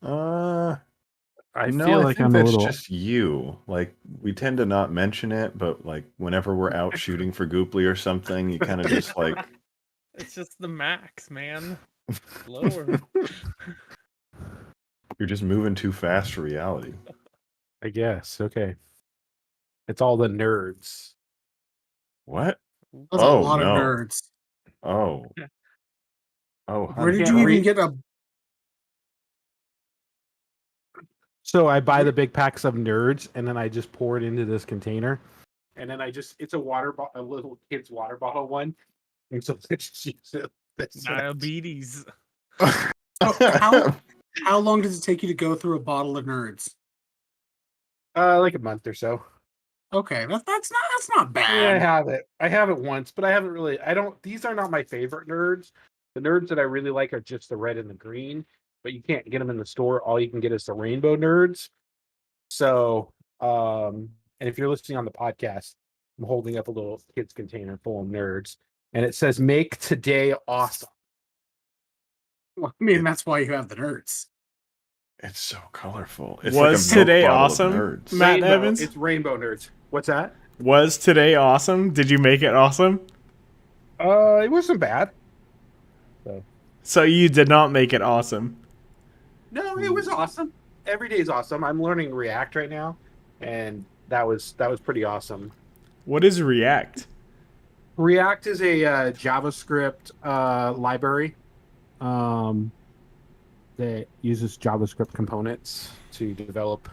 Uh, I no, feel I like think I'm a that's little. just you. Like, we tend to not mention it, but like whenever we're out shooting for Gooply or something, you kind of just like It's just the max, man. Lower. you're just moving too fast for reality. I guess. Okay. It's all the nerds. What? That's a Oh lot of no. nerds. Oh. Oh, Where honey. did can't you read- even get a? So I buy the big packs of nerds, and then I just pour it into this container, and then it's a water bottle, a little kid's water bottle one, and so it's Diabetes. How long does it take you to go through a bottle of nerds? like a month or so. Okay, that's not bad. Yeah, I have it once, but I haven't really. I don't. These are not my favorite nerds. The nerds that I really like are just the red and the green, but you can't get them in the store. All you can get is the rainbow nerds. So, and if you're listening on the podcast, I'm holding up a little kids container full of nerds, and it says "Make today awesome." Well, I mean, that's why you have the nerds. It's so colorful. It's Was like a milk today bottle awesome, of nerds. Matt Rainbow, Evans? it's rainbow nerds. What's that? Was today awesome? Did you make it awesome? It wasn't bad. So you did not make it awesome. No, it was awesome. Every day is awesome. I'm learning React right now, and that was pretty awesome. What is React? React is a JavaScript library that uses JavaScript components to develop.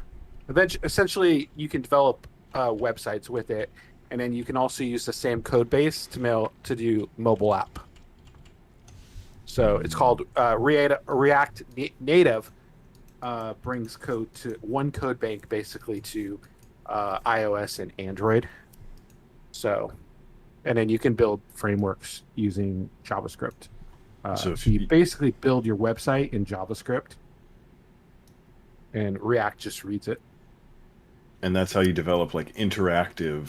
Essentially, you can develop websites with it, and then you can also use the same code base to do mobile app. So it's called React Native. Brings code to one code bank basically to iOS and Android. So, and then you can build frameworks using JavaScript. So you basically build your website in JavaScript, and React just reads it. And that's how you develop like interactive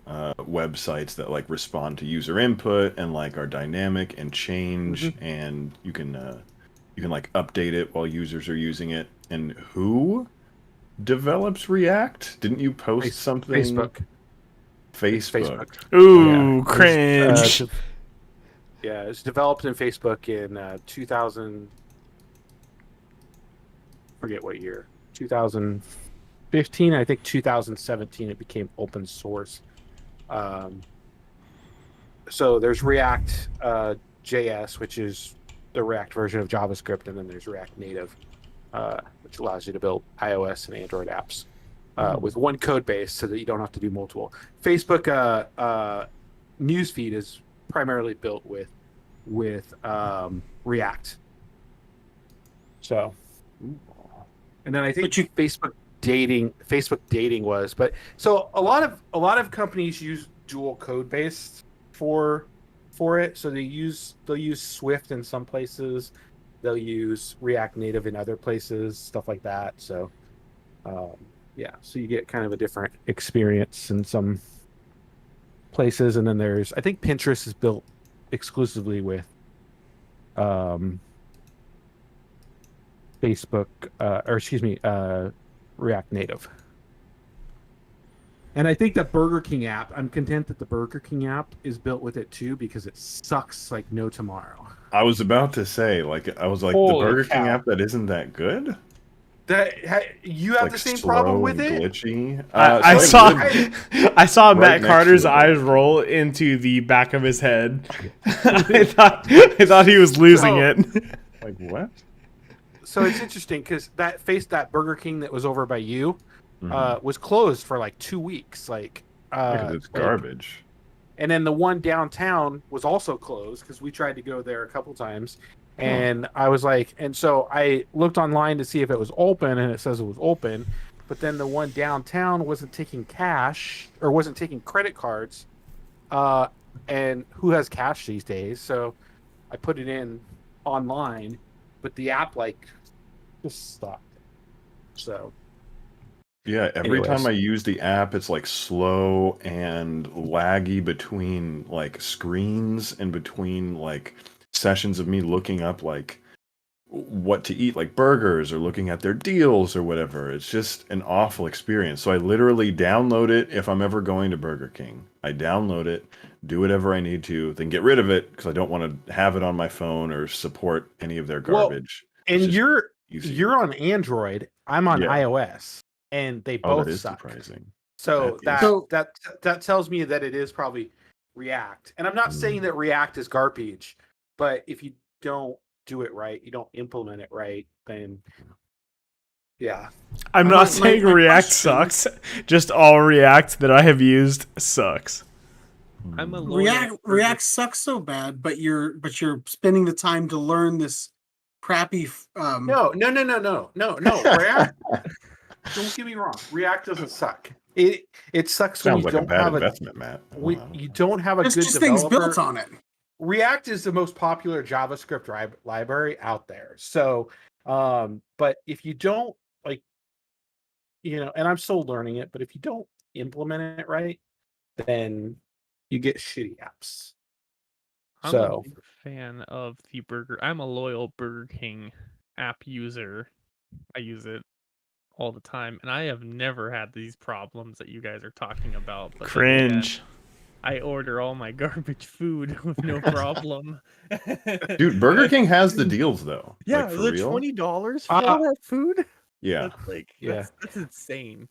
websites that like respond to user input and like are dynamic and change, and you can like update it while users are using it. And who develops React? Didn't you post something? Facebook. Ooh, cringe. Yeah, it's developed in Facebook in 2000. Forget what year. 2015. I think 2017. It became open source. So there's React JS, which is the React version of JavaScript, and then there's React Native, which allows you to build iOS and Android apps with one code base, so that you don't have to do multiple. Facebook newsfeed is primarily built with React. So, and then I think Facebook dating was, but so a lot of companies use dual code base for it. So they'll use Swift in some places, they'll use React Native in other places, stuff like that. So, yeah, so you get kind of a different experience in some places, and then I think Pinterest is built exclusively with Facebook, React Native. And I think the Burger King app, I'm content that the Burger King app is built with it too, because it sucks like no tomorrow. I was about to say, like, the Burger King app that isn't that good. You have like the same problem with it? Glitchy. I saw Matt Carter's eyes roll into the back of his head. I thought he was losing it. Like what? So it's interesting because that Burger King that was over by you was closed for like 2 weeks. It's garbage. And then the one downtown was also closed because we tried to go there a couple times. And I was like, and so I looked online to see if it was open, and it says it was open. But then the one downtown wasn't taking cash or wasn't taking credit cards. And who has cash these days? So I put it in online, but the app just stopped. So yeah, every time I use the app, it's like slow and laggy between like screens and between like sessions of me looking up like what to eat, like burgers, or looking at their deals or whatever. It's just an awful experience. So I literally download it if I'm ever going to Burger King. I download it, do whatever I need to, then get rid of it because I don't want to have it on my phone or support any of their Well, garbage. And It's just you're easy. you're on Android. I'm on Yeah. iOS, and they Oh, both that is suck. surprising. So That that tells me that it is probably React. And I'm not saying that React is garbage, but if you don't do it right, you don't implement it right, then yeah. I'm not saying my React question- sucks. Just all React that I have used sucks. I'm a loyal React sucks so bad, but you're spending the time to learn this crappy. No. React. Don't get me wrong. React doesn't suck. It sucks when Sounds you like a don't bad have investment, Matt. you don't have a It's good just things developer. built on it. React is the most popular JavaScript library out there. So, but if you don't like, and I'm still learning it, but if you don't implement it right, then you get shitty apps. I'm So- a big fan of the burger. I'm a loyal Burger King app user. I use it all the time, and I have never had these problems that you guys are talking about. But then again, Cringe. I order all my garbage food with no problem. Dude, Burger King has the deals though. Yeah, like, for the real. $20 for all that food. Yeah. That's like Yeah. that's insane.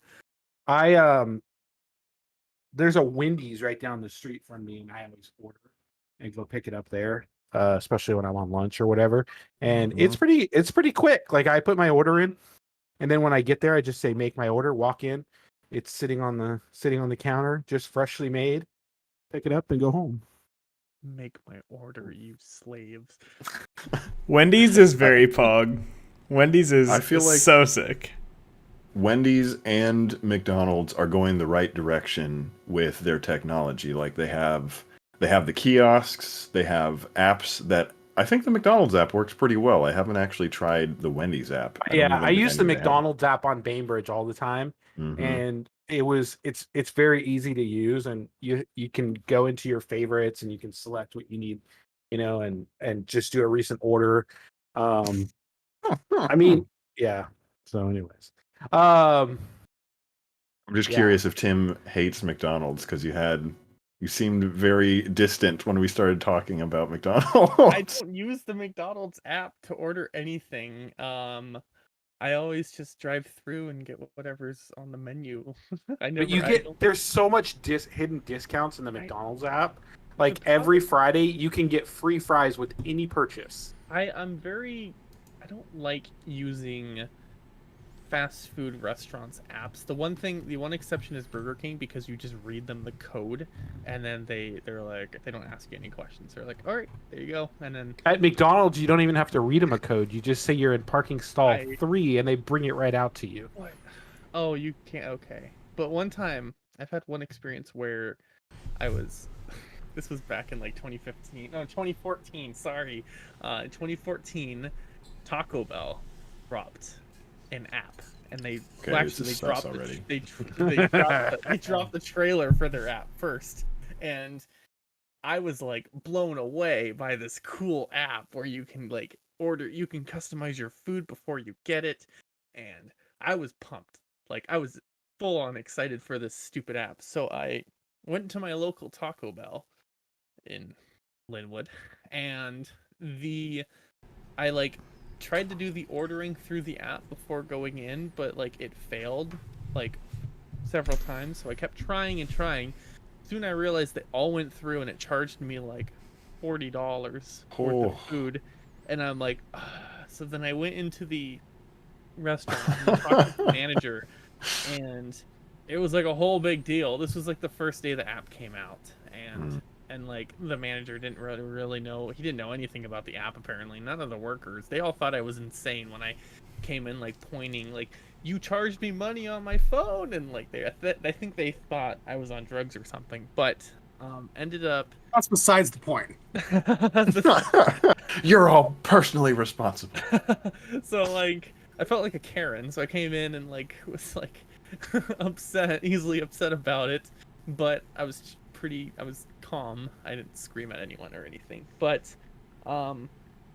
There's a Wendy's right down the street from me, and I always order and go pick it up there, especially when I'm on lunch or whatever. And it's pretty quick. Like I put my order in, and then when I get there, I just say make my order, walk in. It's sitting on the counter, just freshly made. Pick it up and go home. Make my order, you slaves. Wendy's is very pog. Wendy's is I feel like- so sick. Wendy's and McDonald's are going the right direction with their technology. Like they have the kiosks, they have apps that I think the McDonald's app works pretty well. I haven't actually tried the Wendy's app. I use the McDonald's app on Bainbridge all the time, and it's very easy to use, and you can go into your favorites and you can select what you need, and just do a recent order. I mean, yeah. So, anyways, I'm just yeah. curious if Tim hates McDonald's because you seemed very distant when we started talking about McDonald's. I don't use the McDonald's app to order anything. I always just drive through and get whatever's on the menu. There's so much hidden discounts in the McDonald's app. Like every Friday, you can get free fries with any purchase. I don't like using fast food restaurants apps. The one exception is Burger King, because you just read them the code and then they're like, they don't ask you any questions. They're like, all right, there you go. And then At McDonald's, you don't even have to read them a code. You just say you're in parking stall 3 and they bring it right out to you. what? Oh, you can't. Okay. But one time I've had one experience where I was this was back in like 2014, sorry. 2014 Taco Bell dropped an app, and they dropped the trailer for their app first, and I was like blown away by this cool app where you can you can customize your food before you get it, and I was pumped. Like I was full on excited for this stupid app. So I went to my local Taco Bell in Linwood, and I tried to do the ordering through the app before going in, but it failed several times. So I kept trying and trying. Soon I realized they all went through, and it charged me $40 worth of food, and I'm like, so then I went into the restaurant and talked to the manager, and it was a whole big deal. This was the first day the app came out, and the manager didn't really know. He didn't know anything about the app, apparently. None of the workers. They all thought I was insane when I came in pointing you charged me money on my phone, and I think they thought I was on drugs or something. But ended up That's besides the point. You're all personally responsible. So I felt like a Karen, so I came in and was easily upset about it, but I was calm. I didn't scream at anyone or anything. But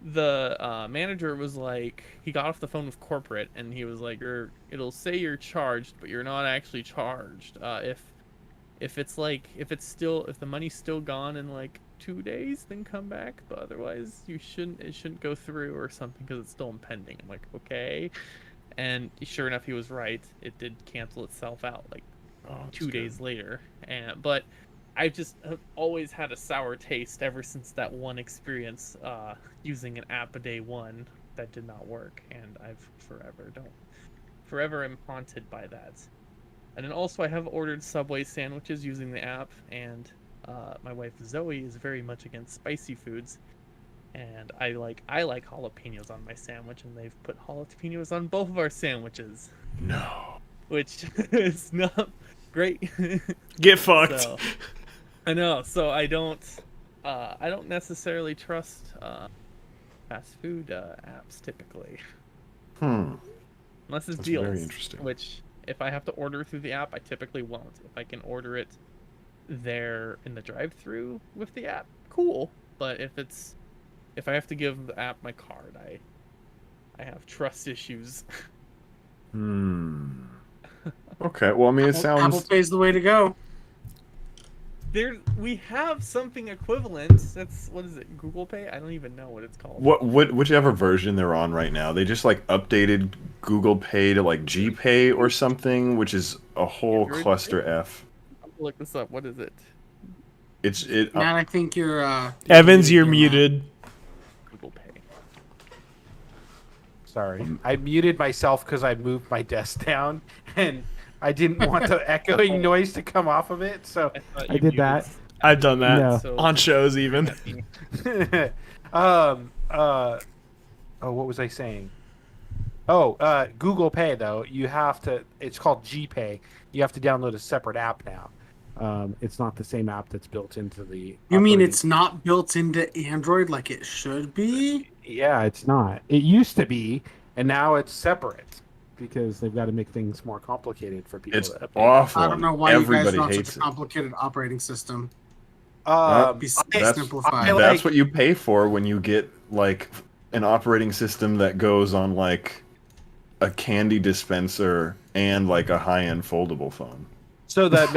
the manager was like, he got off the phone with corporate, and he was like, it'll say you're charged, but you're not actually charged. If the money's still gone in like 2 days, then come back. But otherwise, it shouldn't go through or something because it's still impending. I'm like, okay. And sure enough, he was right. It did cancel itself out like 2 days later. But I've always had a sour taste ever since that one experience using an app a day one that did not work, and I've forever am haunted by that. And then also I have ordered Subway sandwiches using the app, and my wife Zoe is very much against spicy foods, and I like jalapenos on my sandwich, and they've put jalapenos on both of our sandwiches. No. Which is not great. Get fucked. So, I know. So I don't necessarily trust fast food apps typically. Unless it's That's deals. very interesting. Which, if I have to order through the app, I typically won't. If I can order it there in the drive-through with the app, cool. But if I have to give the app my card, I have trust issues. Okay. Well, I mean, it sounds. Apple Pay's the way to go. We have something equivalent. That's, what is it? Google Pay? I don't even know what it's called. Whichever version they're on right now, they just like updated Google Pay to like GPay or something, which is a whole cluster F. I'll look this up. What is it? Matt, I think you're Evans, you're muted. Google Pay. Sorry, I muted myself because I moved my desk down, and I didn't want the echoing noise to come off of it, so I did that. I've done that No. on shows even. what was I saying? Google Pay though, you have to. It's called GPay. You have to download a separate app now. It's not the same app that's built into the. You mean it's not built into Android like it should be? Yeah, it's not. It used to be, and now it's separate because they've got to make things more complicated for people. It's to update. awful. I don't know why Everybody you guys want hates such a it. complicated operating system. That's, Simplified. that's what you pay for when you get like an operating system that goes on like a candy dispenser and like a high-end foldable phone. So the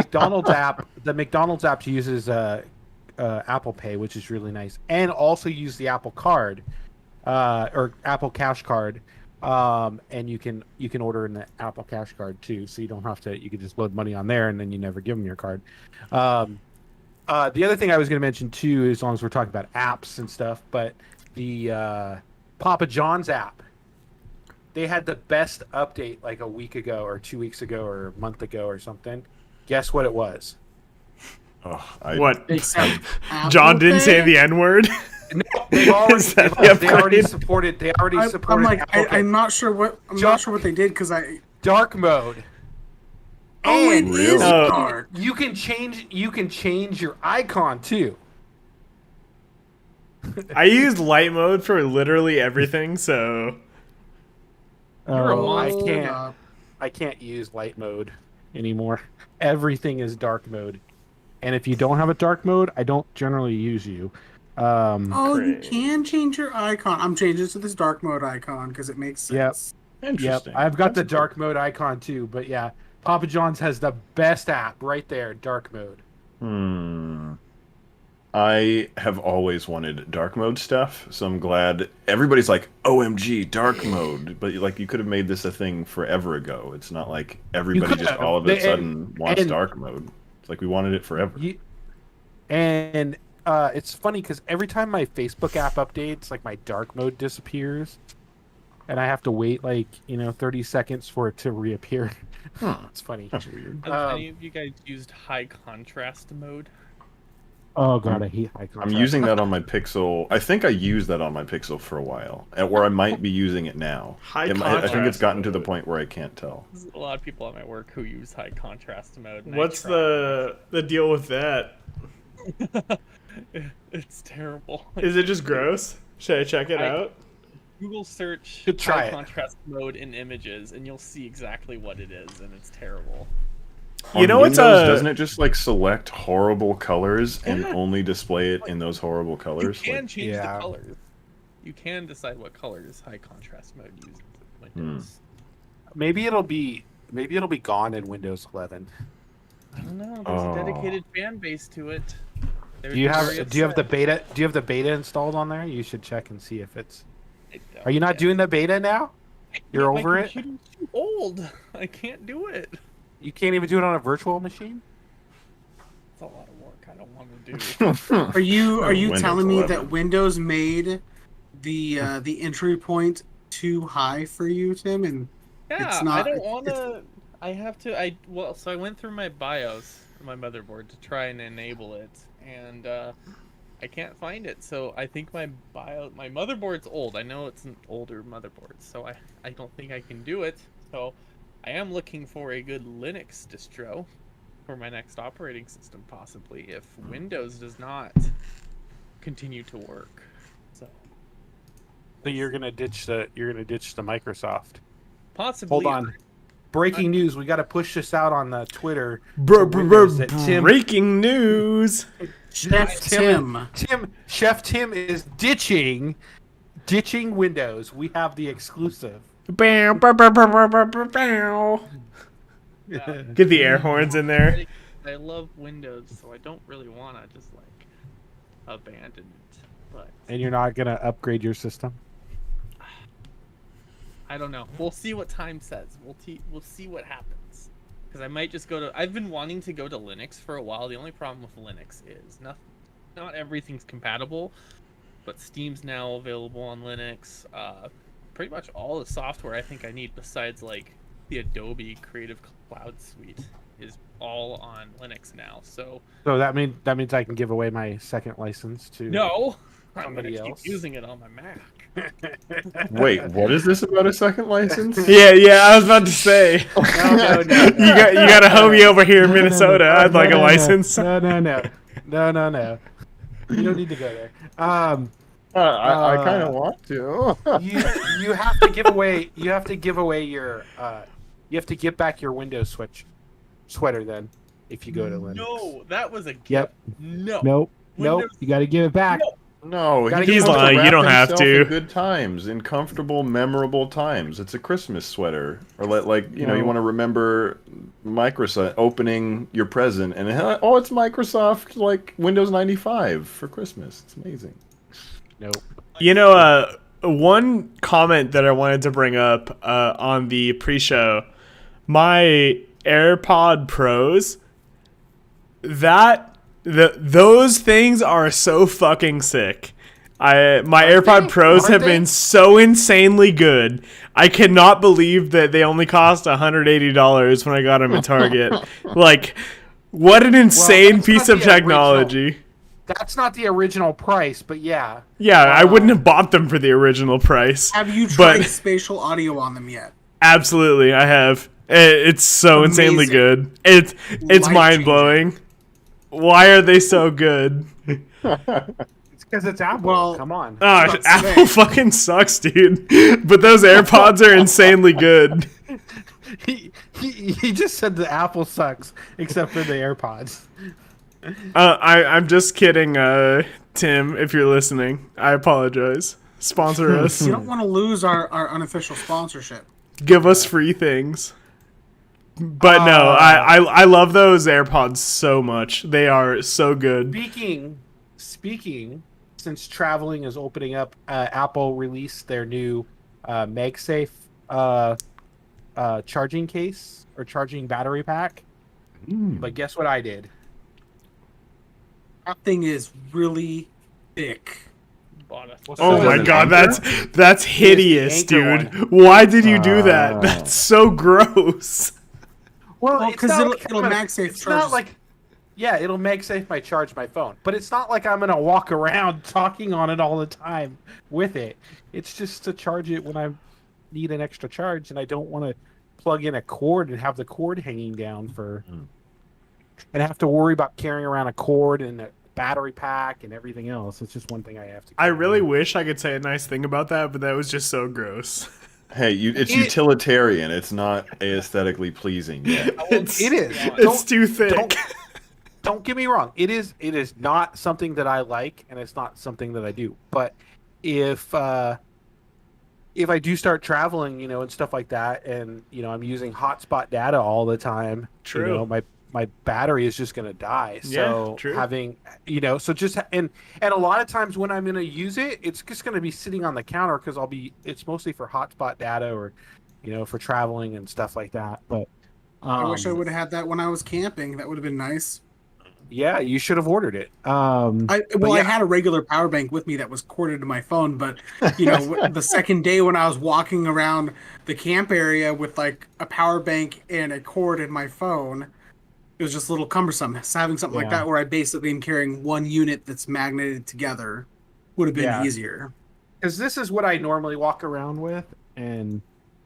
McDonald's app uses Apple Pay, which is really nice, and also use the Apple Card or Apple Cash Card, and you can order in the Apple Cash Card too, so you don't have to. You can just load money on there, and then you never give them your card. The other thing I was going to mention too, as long as we're talking about apps and stuff, but the Papa John's app. They had the best update like a week ago or 2 weeks ago or a month ago or something. Guess what it was? What? Except John Apple didn't say Pay? the N word. No, they already supported. They already I'm supported. like, Apple Pay. I'm not sure what they did because Dark mode. Oh, it And is Oh. dark. You can change your icon too. I used light mode for literally everything, so You're a I can't use light mode anymore. Everything is dark mode. And if you don't have a dark mode, I don't generally use you. Oh, you Great. can change your icon. I'm changing to this dark mode icon because it makes sense. Yep, Interesting. I've got That's the dark mode icon too, but yeah, Papa John's has the best app right there, dark mode. I have always wanted dark mode stuff, so I'm glad everybody's like, OMG, dark mode. But like, you could have made this a thing forever ago. It's not like everybody could just have. all of a sudden wants and- dark mode. It's like we wanted it forever. And it's funny because every time my Facebook app updates, like my dark mode disappears, and I have to wait 30 seconds for it to reappear. It's funny. That's weird. Have any of you guys used high contrast mode? Oh god, I hate high I'm contrast. using that on my Pixel. I think I used that on my Pixel for a while, where I might be using it now. I think it's contrast gotten to the mode. point where I can't tell. There's a lot of people at my work who use high contrast mode. and I what's try. the deal with that? It's terrible. Is it just gross? Should I check it out? Google search Should try high it. contrast mode in images, and you'll see exactly what it is, and it's terrible. You know On what's Windows, doesn't it just like select horrible colors and Yeah. only display it in those horrible colors? You can Like, change Yeah. the colors. You can decide what colors high contrast mode uses in Windows. Maybe it'll be gone in Windows 11. I don't know. There's a dedicated fan base to it. Do you have the beta? Do you have the beta installed on there? You should check and see if it's. Are you not doing the beta now? You're over it. My computer's too old. I can't do it. You can't even do it on a virtual machine. It's a lot of work. I don't want to do. Are you Windows telling me 11. that Windows made the entry point too high for you, Tim? And Yeah, it's not. I don't want to. I have to. So I went through my BIOS, my motherboard, to try and enable it, and I can't find it. So I think my motherboard's old. I know it's an older motherboard, so I don't think I can do it. So I am looking for a good Linux distro for my next operating system, possibly if Windows does not continue to work. So you're gonna ditch the Microsoft. possibly. Hold on. Breaking news. We got to push this out on Twitter. Breaking news. Chef Chef Tim is ditching Windows. We have the exclusive. Bow, bow, bow, bow, bow, bow, bow, bow. Yeah. Get the air horns in there. I love Windows, so I don't really want to just like abandon it. But And you're not gonna upgrade your system? I don't know. We'll see what time says. We'll see what happens. Because I might just go to. I've been wanting to go to Linux for a while. The only problem with Linux is not everything's compatible, but Steam's now available on Linux. Pretty much all the software I think I need besides like the Adobe Creative Cloud Suite is all on Linux now. So that means I can give away my second license to no, I'm gonna somebody keep else. using it on my Mac. Wait, what is this about a second license? Yeah, I was about to say. No. You got a homie over here in Minnesota. I'd like a license. No. You don't need to go there. I kind of want to. You have to give away. You have to give away your. You have to get back your Windows sweater then, if you go to Linux. No, that was a gift. Yep. No. Nope. Windows- You got to give it back. No, Gotta he give just him wants lying. to You don't wrap have himself to. in good times, in comfortable, memorable times. It's a Christmas sweater, or you know, you want to remember Microsoft opening your present, and oh, it's Microsoft like Windows 95 for Christmas. It's amazing. Nope. You know, one comment that I wanted to bring up on the pre-show, my AirPod Pros, those things are so fucking sick. My AirPod Pros have been so insanely good. I cannot believe that they only cost $180 when I got them at Target. Like, what an insane that's piece not of the technology. That's not the original price, but yeah. Yeah, I wouldn't have bought them for the original price. Have you tried But spatial audio on them yet? absolutely, I have. It's so insanely Amazing. good. It's Life-changing. mind blowing. Why are they so good? It's because it's Apple. Well, Come on. Oh, about to Apple say. fucking sucks, dude. But those AirPods are insanely good. He just said the Apple sucks, except for the AirPods. I'm just kidding, Tim. If you're listening, I apologize. Sponsor us. You don't want to lose our unofficial sponsorship. Give us free things. But no, I love those AirPods so much. They are so good. Speaking, since traveling is opening up, Apple released their new MagSafe charging case or charging battery pack. But guess what I did? That thing is really thick. Bought a- Oh So my is it god, Anchor? that's hideous, Anchor dude. Why did you do that? That's so gross. Well, it's because not it'll like MagSafe It's charge. not like, yeah, it'll MagSafe my charge my phone, but it's not like I'm gonna walk around talking on it all the time with it. It's just to charge it when I need an extra charge, and I don't want to plug in a cord and have the cord hanging down and have to worry about carrying around a cord and a battery pack and everything else. It's just one thing I have to. I really wish I could say a nice thing about that, but that was just so gross. Hey, it's utilitarian. It's not aesthetically pleasing yet. It's, It is. It's too thick. Don't get me wrong. It is not something that I like, and it's not something that I do. But if I do start traveling, and stuff like that, and I'm using hotspot data all the time, True. my battery is just going to die. So Yeah, true. having, so just and a lot of times when I'm going to use it, it's just going to be sitting on the counter because it's mostly for hotspot data or, for traveling and stuff like that. But I wish I would have had that when I was camping. That would have been nice. yeah, you should have ordered it. I had a regular power bank with me that was corded to my phone, but the second day when I was walking around the camp area with like a power bank and a cord in my phone, it was just a little cumbersome. So having something like that where I basically am carrying one unit that's magneted together would have been easier. Because this is what I normally walk around with, and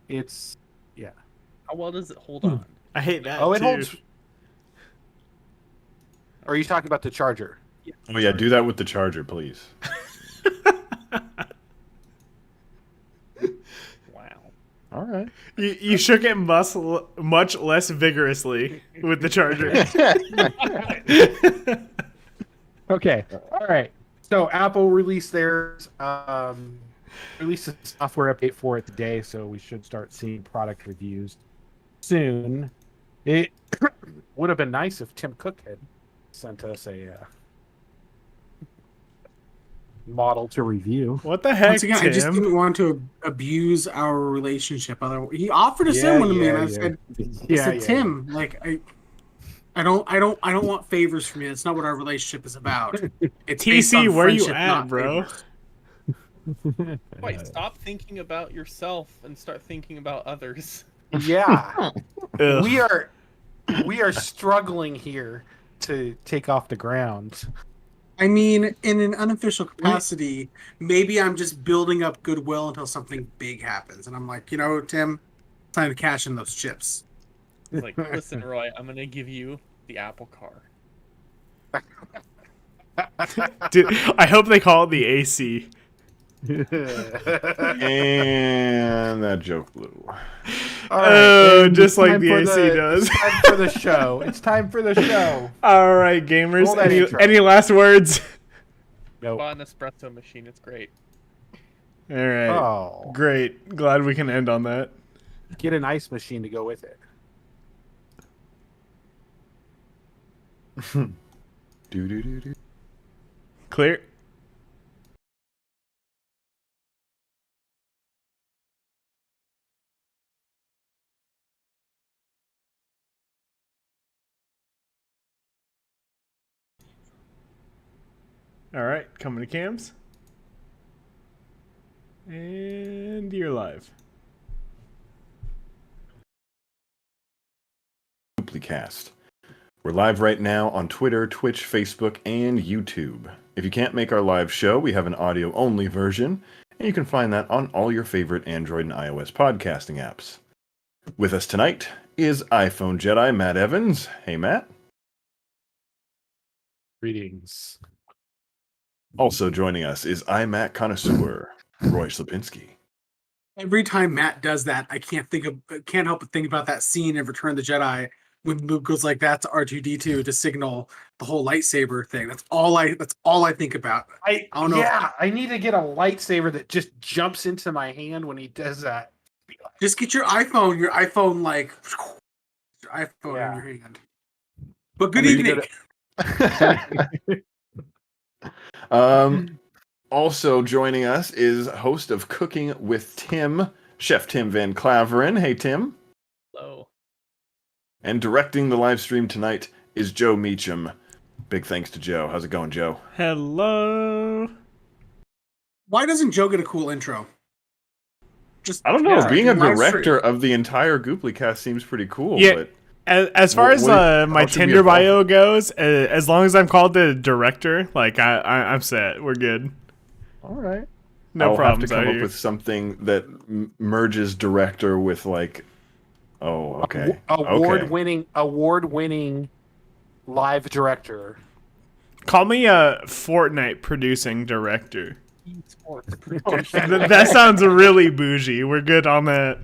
it's How well does it hold on? I hate that. Oh, it too. holds. Or are you talking about the charger? Oh yeah, do that with the charger, please. Wow. All right. You shook it much less vigorously with the charger. Okay. All right. So Apple released theirs. Released a software update for it today, so we should start seeing product reviews soon. It would have been nice if Tim Cook had sent us a model to review. What the heck, Once again, Tim? I just didn't want to abuse our relationship. Otherwise, he offered to send one to me, and I said, Tim, like I don't want favors from you. That's not what our relationship is about. It's based TC, on where you friendship, at, not bro? favors. Wait, stop thinking about yourself and start thinking about others. Yeah. Ugh. We are struggling here to take off the ground. I mean, in an unofficial capacity, maybe I'm just building up goodwill until something big happens, and I'm like, Tim, time to cash in those chips. It's like, listen, Roy, I'm gonna give you the Apple car. Dude, I hope they call it the AC. And that joke blew. All Oh, and just like time the for AC does. It's time for the show. It's time for the show. All right, gamers. Roll that intro. Any last words? Nope. Bought an espresso machine. It's great. All right. Oh, Great. Glad we can end on that. get an ice machine to go with it. Do. Clear. All right, coming to cams. And you're live. Duplicast. We're live right now on Twitter, Twitch, Facebook, and YouTube. If you can't make our live show, we have an audio-only version, and you can find that on all your favorite Android and iOS podcasting apps. With us tonight is iPhone Jedi Matt Evans. Hey, Matt. Greetings. Also joining us is iMac connoisseur Roy Slapinski. Every time Matt does that, I can't help but think about that scene in Return of the Jedi when Luke goes like that to R2D2 to signal the whole lightsaber thing. That's all I think about. I don't know. Yeah, I need to get a lightsaber that just jumps into my hand when he does that. Just get your iPhone like your iPhone in your hand. But good evening. Also joining us is host of Cooking with Tim, Chef Tim Van Claveren. Hey, Tim. Hello. And directing the live stream tonight is Joe Meacham. Big thanks to Joe. How's it going, Joe? Hello. Why doesn't Joe get a cool intro? I don't know. Being a live director of the entire Gooplycast seems pretty cool. Yeah. But As far as my how should we Tinder evolve? bio goes, as long as I'm called the director, like I'm set. We're good. All right. No I'll problems have to out come up here. with something that merges director with like. Oh, okay. Award-winning live director. Call me a Fortnite producing director. That sounds really bougie. We're good on that.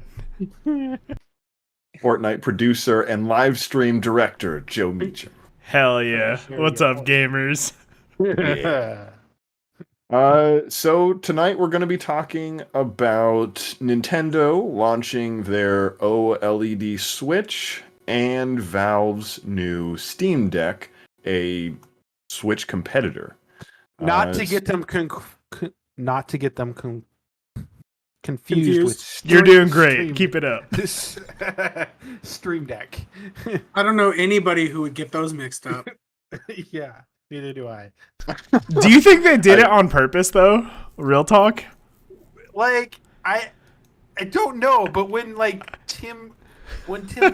Fortnite producer and live stream director Joe Meacham. Hell yeah. Sure, What's yeah. up, gamers? Yeah. So tonight we're going to be talking about Nintendo launching their OLED Switch and Valve's new Steam Deck, a Switch competitor. Not to get them confused with You're doing great. Stream, Keep it up. Stream Deck. I don't know anybody who would get those mixed up. Yeah, neither do I. Do you think they did it on purpose, though? Real talk? Like, I don't know, but when Tim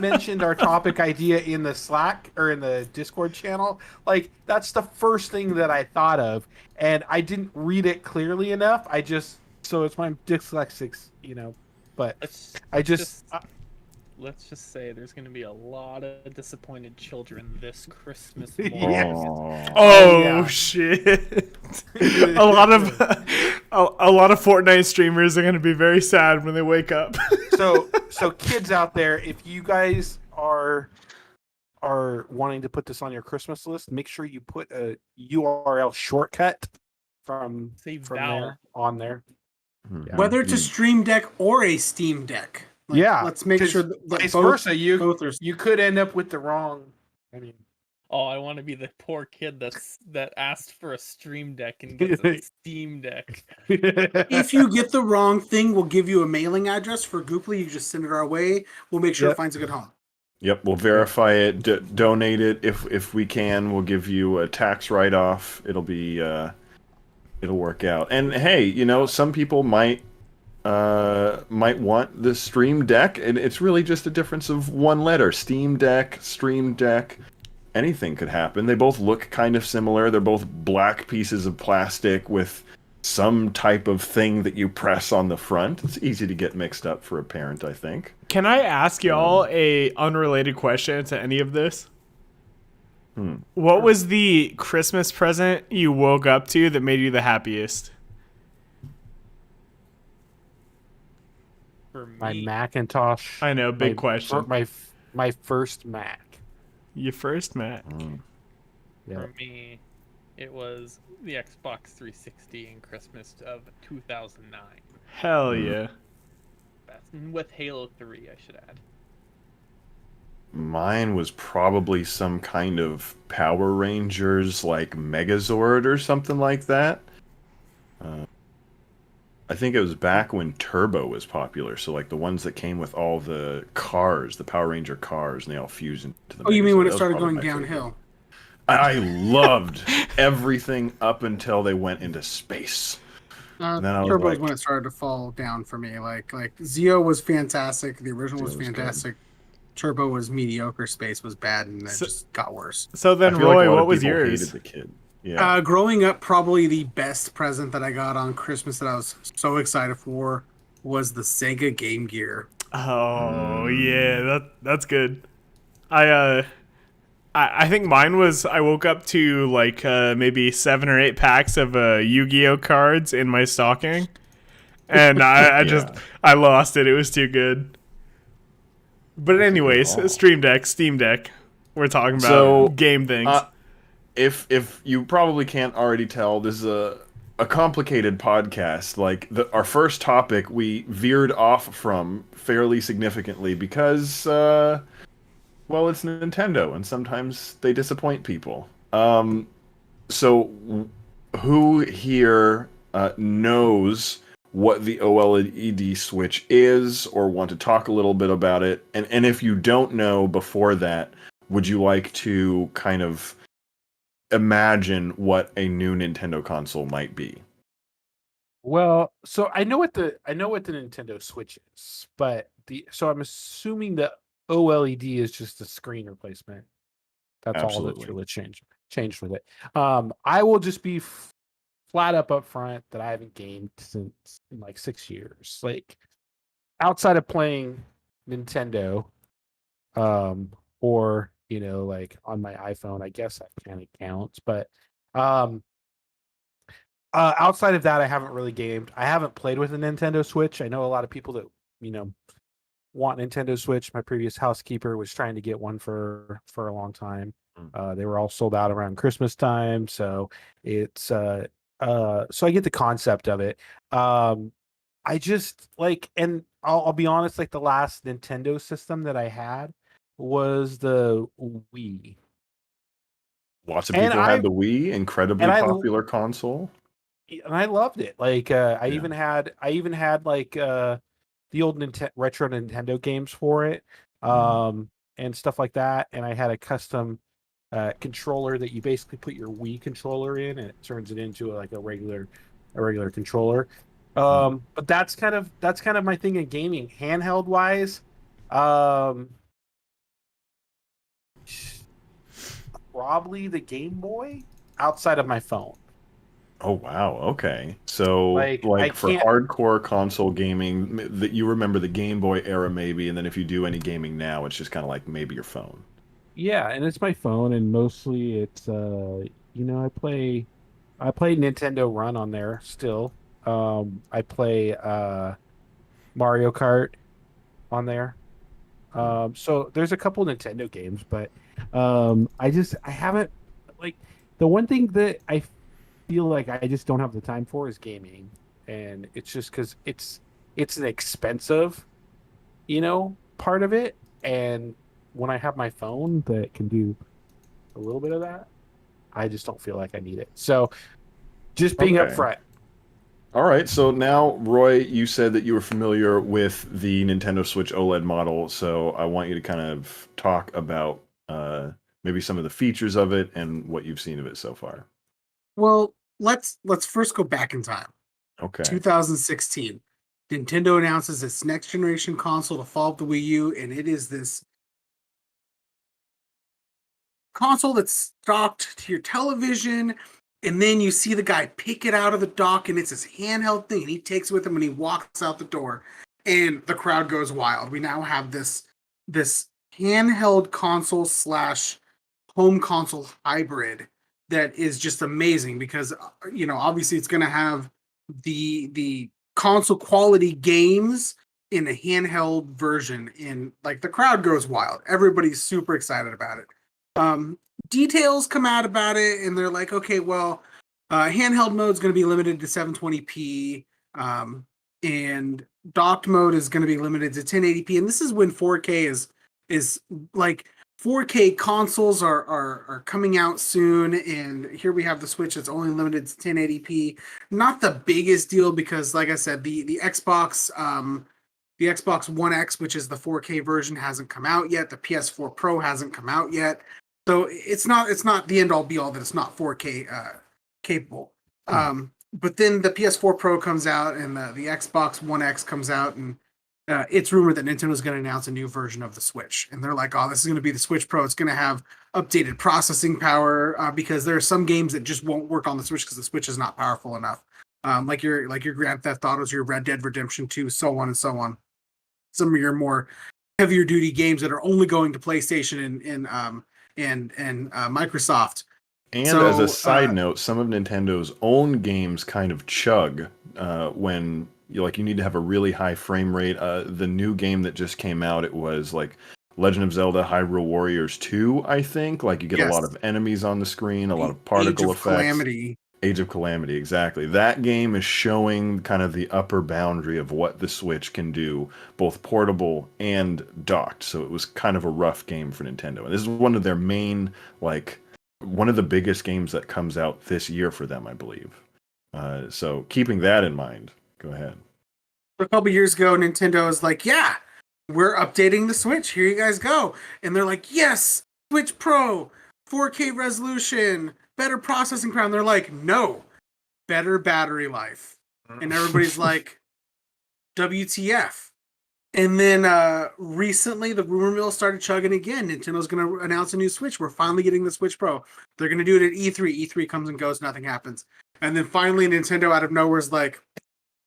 mentioned our topic idea in the Slack or in the Discord channel, like that's the first thing that I thought of, and I didn't read it clearly enough. So it's my dyslexics, but Let's just say there's going to be a lot of disappointed children this Christmas Yes. morning. Oh, yeah. shit! a lot of Fortnite streamers are gonna be very sad when they wake up. So kids out there, if you guys are wanting to put this on your Christmas list, make sure you put a URL shortcut from Valve. there on there. Yeah. Whether it's a Stream Deck or a Steam Deck. Yeah, Let's make 'cause sure that vice both, versa, both are. you could end up with the wrong. I mean, Oh, I want to be the poor kid that asked for a Stream Deck and gets a Steam Deck. If you get the wrong thing, we'll give you a mailing address for Gooply. You just send it our way. We'll make sure Yep. it finds a good home. Yep, we'll verify it, donate it if we can. We'll give you a tax write-off. It'll be it'll work out. And hey, some people might want the Stream Deck, and it's really just a difference of one letter. Steam Deck, Stream Deck. Anything could happen. They both look kind of similar. They're both black pieces of plastic with some type of thing that you press on the front. It's easy to get mixed up for a parent, I think. Can I ask y'all a unrelated question to any of this? What was the Christmas present you woke up to that made you the happiest? For me, my Macintosh. I know, big question. My first Mac. Your first Mac. Yeah. For me, it was the Xbox 360 in Christmas of 2009. Hell yeah. With Halo 3, I should add. Mine was probably some kind of Power Rangers, like Megazord or something like that. I think it was back when Turbo was popular, so like the ones that came with all the cars, the Power Ranger cars, and they all fused into the Oh, you mean when Megazord. it That started was probably going my favorite. downhill? I loved everything up until they went into space. And then I was Turbo was like- when it started to fall down for me. Like Zeo was fantastic. The original was Zeo was good. fantastic. Turbo was mediocre. Space was bad, and it just got worse. So then, I feel like a Roy, lot what of was people yours? hated the kid. Yeah. Growing up, probably the best present that I got on Christmas that I was so excited for was the Sega Game Gear. Oh yeah, that's good. I think mine was I woke up to like maybe 7 or 8 packs of Yu-Gi-Oh cards in my stocking, and I just I lost it. It was too good. But anyways, Stream Deck, Steam Deck. We're talking about So, game things. If you probably can't already tell, this is a complicated podcast. Like our first topic, we veered off from fairly significantly because, well, it's Nintendo, and sometimes they disappoint people. So who here knows what the OLED Switch is, or want to talk a little bit about it? And if you don't know before that, would you like to kind of imagine what a new Nintendo console might be? Well, so I know what the Nintendo Switch is, but so I'm assuming the OLED is just a screen replacement. That's Absolutely. all that's really changed with it. I will just be flat up front that I haven't gamed since in like 6 years. Like outside of playing Nintendo, or like on my iPhone, I guess that kind of counts. But outside of that, I haven't really gamed. I haven't played with a Nintendo Switch. I know a lot of people that want Nintendo Switch. My previous housekeeper was trying to get one for a long time. They were all sold out around Christmas time, so it's so I get the concept of it. I just like, and I'll be honest, like the last Nintendo system that I had was the Wii, Lots of and people had I the Wii, incredibly and I popular console. and I loved it. Like I Yeah. even had like the old retro Nintendo games for it, and stuff like that. And I had a custom controller that you basically put your Wii controller in, and it turns it into like a regular controller. But that's kind of my thing in gaming, handheld wise. Um, Probably the Game Boy outside of my phone. Oh wow, okay. So Like I like for can't. hardcore console gaming, that you remember the Game Boy era maybe, and then if you do any gaming now, it's just kind of like maybe your phone. Yeah, and it's my phone, and mostly it's I play Nintendo Run on there still. I play Mario Kart on there. So there's a couple Nintendo games, but I haven't like the one thing that I feel like I just don't have the time for is gaming, and it's just because it's an expensive, part of it, and when I have my phone that can do a little bit of that, I just don't feel like I need it. So just being Okay. upfront. All right, so now, Roy, you said that you were familiar with the Nintendo Switch OLED model, so I want you to kind of talk about maybe some of the features of it and what you've seen of it so far. Well, let's first go back in time. Okay. 2016. Nintendo announces its next generation console to follow up the Wii U, and it is this console that's docked to your television, and then you see the guy pick it out of the dock, and it's this handheld thing, and he takes it with him and he walks out the door, and the crowd goes wild. We now have this handheld console slash home console hybrid that is just amazing because obviously it's going to have the console quality games in a handheld version, and like the crowd goes wild. Everybody's super excited about it. Details come out about it, and they're like, okay, well, handheld mode is going to be limited to 720p, and docked mode is going to be limited to 1080p. And this is when 4K is like 4K consoles are coming out soon, and here we have the Switch that's only limited to 1080p. Not the biggest deal because, like I said, the Xbox One X, which is the 4K version, hasn't come out yet. The PS4 Pro hasn't come out yet. So it's not the end all be all that it's not 4K capable. But then the PS4 Pro comes out and the Xbox One X comes out, and it's rumored that Nintendo's going to announce a new version of the Switch. And they're like, oh, this is going to be the Switch Pro. It's going to have updated processing power because there are some games that just won't work on the Switch because the Switch is not powerful enough. Like your Grand Theft Autos, your Red Dead Redemption 2, so on and so on. Some of your more heavier duty games that are only going to PlayStation and Microsoft. And So, as a side note, some of Nintendo's own games kind of chug when you need to have a really high frame rate. The new game that just came out, it was like Legend of Zelda Hyrule Warriors 2, I think. Like you get a lot of enemies on the screen, a lot of particle effects. Calamity. Age of Calamity, exactly. That game is showing kind of the upper boundary of what the Switch can do, both portable and docked. So it was kind of a rough game for Nintendo. And this is one of their main, one of the biggest games that comes out this year for them, I believe. So keeping that in mind, go ahead. A couple years ago, Nintendo was like, yeah, we're updating the Switch. Here you guys go. And they're like, yes, Switch Pro, 4K resolution, better processing power. And they're like, no, better battery life. And everybody's like, WTF. And then recently, the rumor mill started chugging again. Nintendo's going to announce a new Switch. We're finally getting the Switch Pro. They're going to do it at E3. E3 comes and goes, nothing happens. And then finally, Nintendo out of nowhere is like,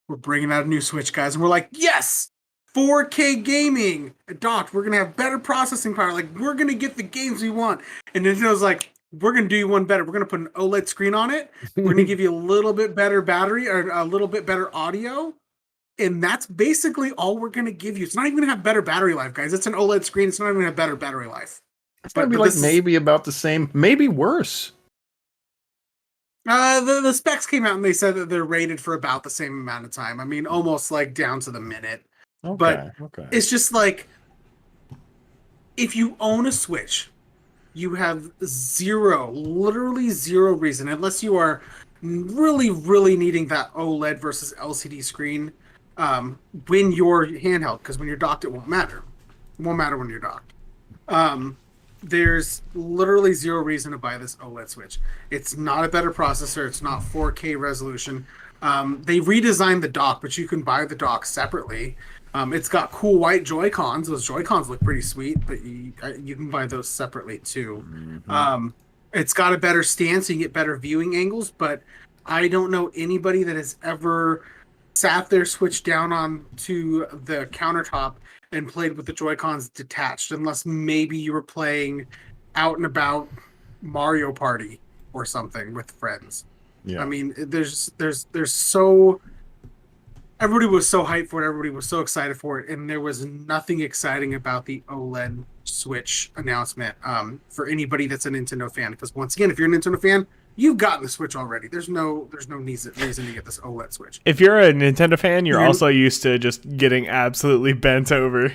we're bringing out a new Switch, guys. And we're like, yes, 4K gaming docked. We're going to have better processing power. Like, we're going to get the games we want. And Nintendo's like, we're going to do you one better. We're going to put an OLED screen on it. We're going to give you a little bit better battery or a little bit better audio. And that's basically all we're going to give you. It's not even going to have better battery life, guys. It's an OLED screen. It's not even going to have better battery life. It's going to be maybe about the same, maybe worse. The specs came out and they said that they're rated for about the same amount of time. I mean, almost like down to the minute. But Okay. it's just like, if you own a Switch, you have literally zero reason, unless you are really, really needing that OLED versus LCD screen, when you're handheld, because when you're docked, it won't matter. It won't matter when you're docked. There's literally zero reason to buy this OLED Switch. It's not a better processor. It's not 4K resolution. They redesigned the dock, but you can buy the dock separately. It's got cool white Joy-Cons. Those Joy-Cons look pretty sweet, but you can buy those separately too. It's got a better stand, so you get better viewing angles, but I don't know anybody that has ever sat their Switch down onto the countertop and played with the Joy-Cons detached, unless maybe you were playing out and about Mario Party or something with friends. Yeah. I mean, there's so everybody was so hyped for it, everybody was so excited for it, and there was nothing exciting about the OLED Switch announcement for anybody that's a Nintendo fan. Because once again, if you're a Nintendo fan, you've gotten the Switch already. There's no reason to get this OLED Switch. If you're a Nintendo fan, you're also used to just getting absolutely bent over.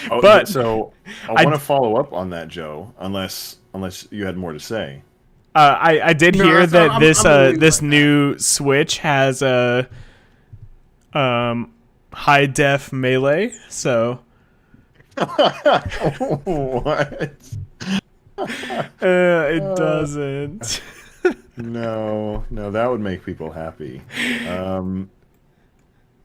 But so I want to follow up on that, Joe, unless you had more to say. I did hear that this new Switch has a high def melee, so What? it doesn't. No, that would make people happy.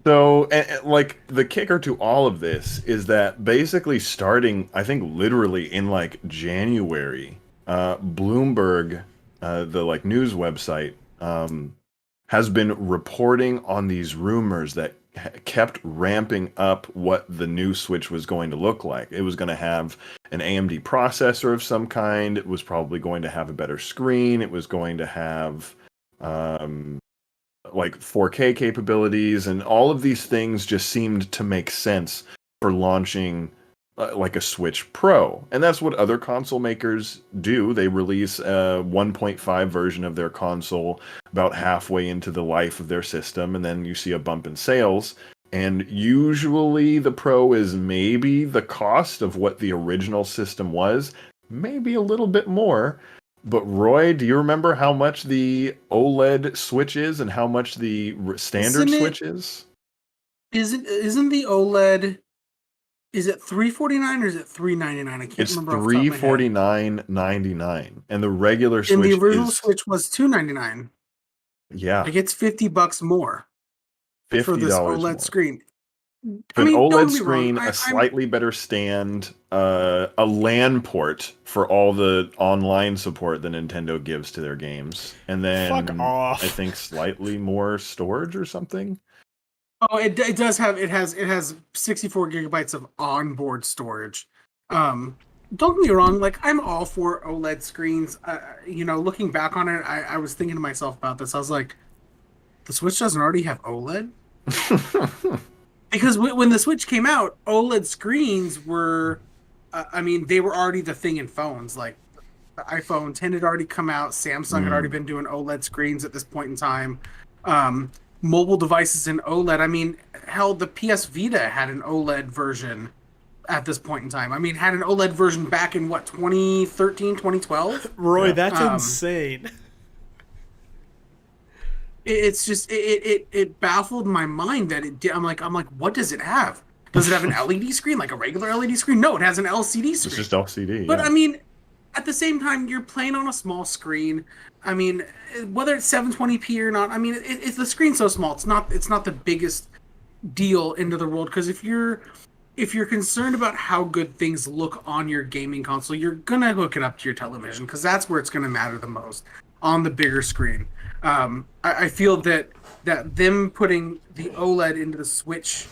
So, like, the kicker to all of this is that basically starting, I think, literally in like January, Bloomberg, the like news website, has been reporting on these rumors that kept ramping up what the new Switch was going to look like. It was going to have an AMD processor of some kind. It was probably going to have a better screen. It was going to have like 4K capabilities, and all of these things just seemed to make sense for launching like a Switch Pro. And that's what other console makers do. They release a 1.5 version of their console about halfway into the life of their system, and then you see a bump in sales. And usually the Pro is maybe the cost of what the original system was, maybe a little bit more. But Roy, do you remember how much the OLED Switch is and how much the standard Switch is? Isn't the OLED? Is it $349 or is it $399? I can't remember. It's $349.99, and the regular Switch. And the original Switch was $299. Yeah, like it's $50 more for this OLED more. Screen. An OLED screen, a slightly better stand, a LAN port for all the online support that Nintendo gives to their games, and then Fuck off. I think slightly more storage or something. Oh, it does have it has 64 gigabytes of onboard storage. Don't get me wrong, like I'm all for OLED screens. Looking back on it, I was thinking to myself about this. I was like, the Switch doesn't already have OLED? Because when the Switch came out, OLED screens were, they were already the thing in phones. Like the iPhone 10 had already come out. Samsung had already been doing OLED screens at this point in time. Mobile devices in OLED. I mean, hell, the PS Vita had an OLED version at this point in time. I mean, had an OLED version back in, 2013, 2012? Roy, Yeah. that's insane. It's just, it baffled my mind that it did. I'm like, what does it have? Does it have an LED screen, like a regular LED screen? No, it has an LCD screen. It's just LCD. But yeah. I mean, at the same time, you're playing on a small screen. I mean, whether it's 720p or not, I mean, it's the screen's so small. It's not the biggest deal into the world. Because if you're concerned about how good things look on your gaming console, you're gonna hook it up to your television because that's where it's gonna matter the most, on the bigger screen. I feel that them putting the OLED into the Switch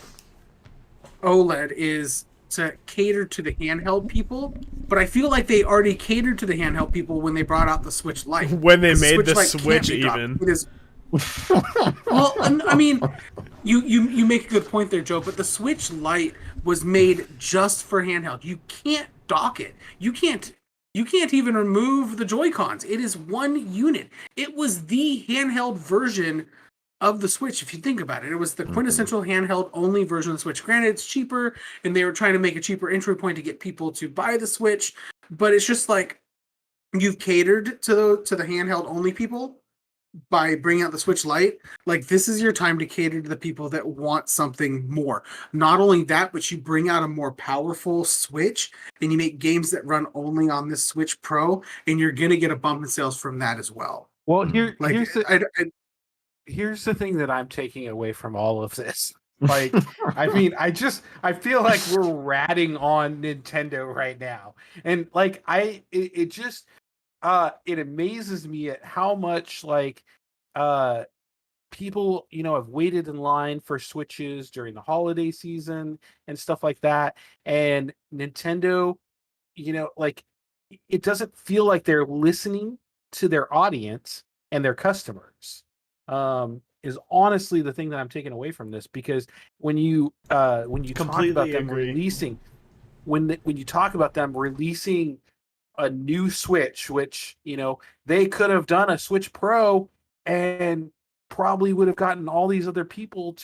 OLED is to cater to the handheld people, but I feel like they already catered to the handheld people when they brought out the Switch Lite. When they made the Lite Switch can't be dropped. even. It is. Well, I mean, you make a good point there, Joe. But the Switch Lite was made just for handheld. You can't dock it. You can't You can't even remove the Joy-Cons. It is one unit. It was the handheld version of the Switch, if you think about it. It was the quintessential handheld only version of the Switch. Granted, it's cheaper, and they were trying to make a cheaper entry point to get people to buy the Switch, but it's just like you've catered to the handheld only people by bringing out the Switch Lite. Like, this is your time to cater to the people that want something more. Not only that, but you bring out a more powerful Switch and you make games that run only on this Switch Pro, and you're gonna get a bump in sales from that as well. Well, Like, here's the thing that I'm taking away from all of this. Like, I mean, I feel like we're ratting on Nintendo right now, and like it just it amazes me at how much like people, you know, have waited in line for Switches during the holiday season and stuff like that, and Nintendo, you know, like it doesn't feel like they're listening to their audience and their customers. Is honestly the thing that I'm taking away from this, because when you talk about them releasing, when you talk about them releasing a new Switch, which, you know, they could have done a Switch Pro and probably would have gotten all these other people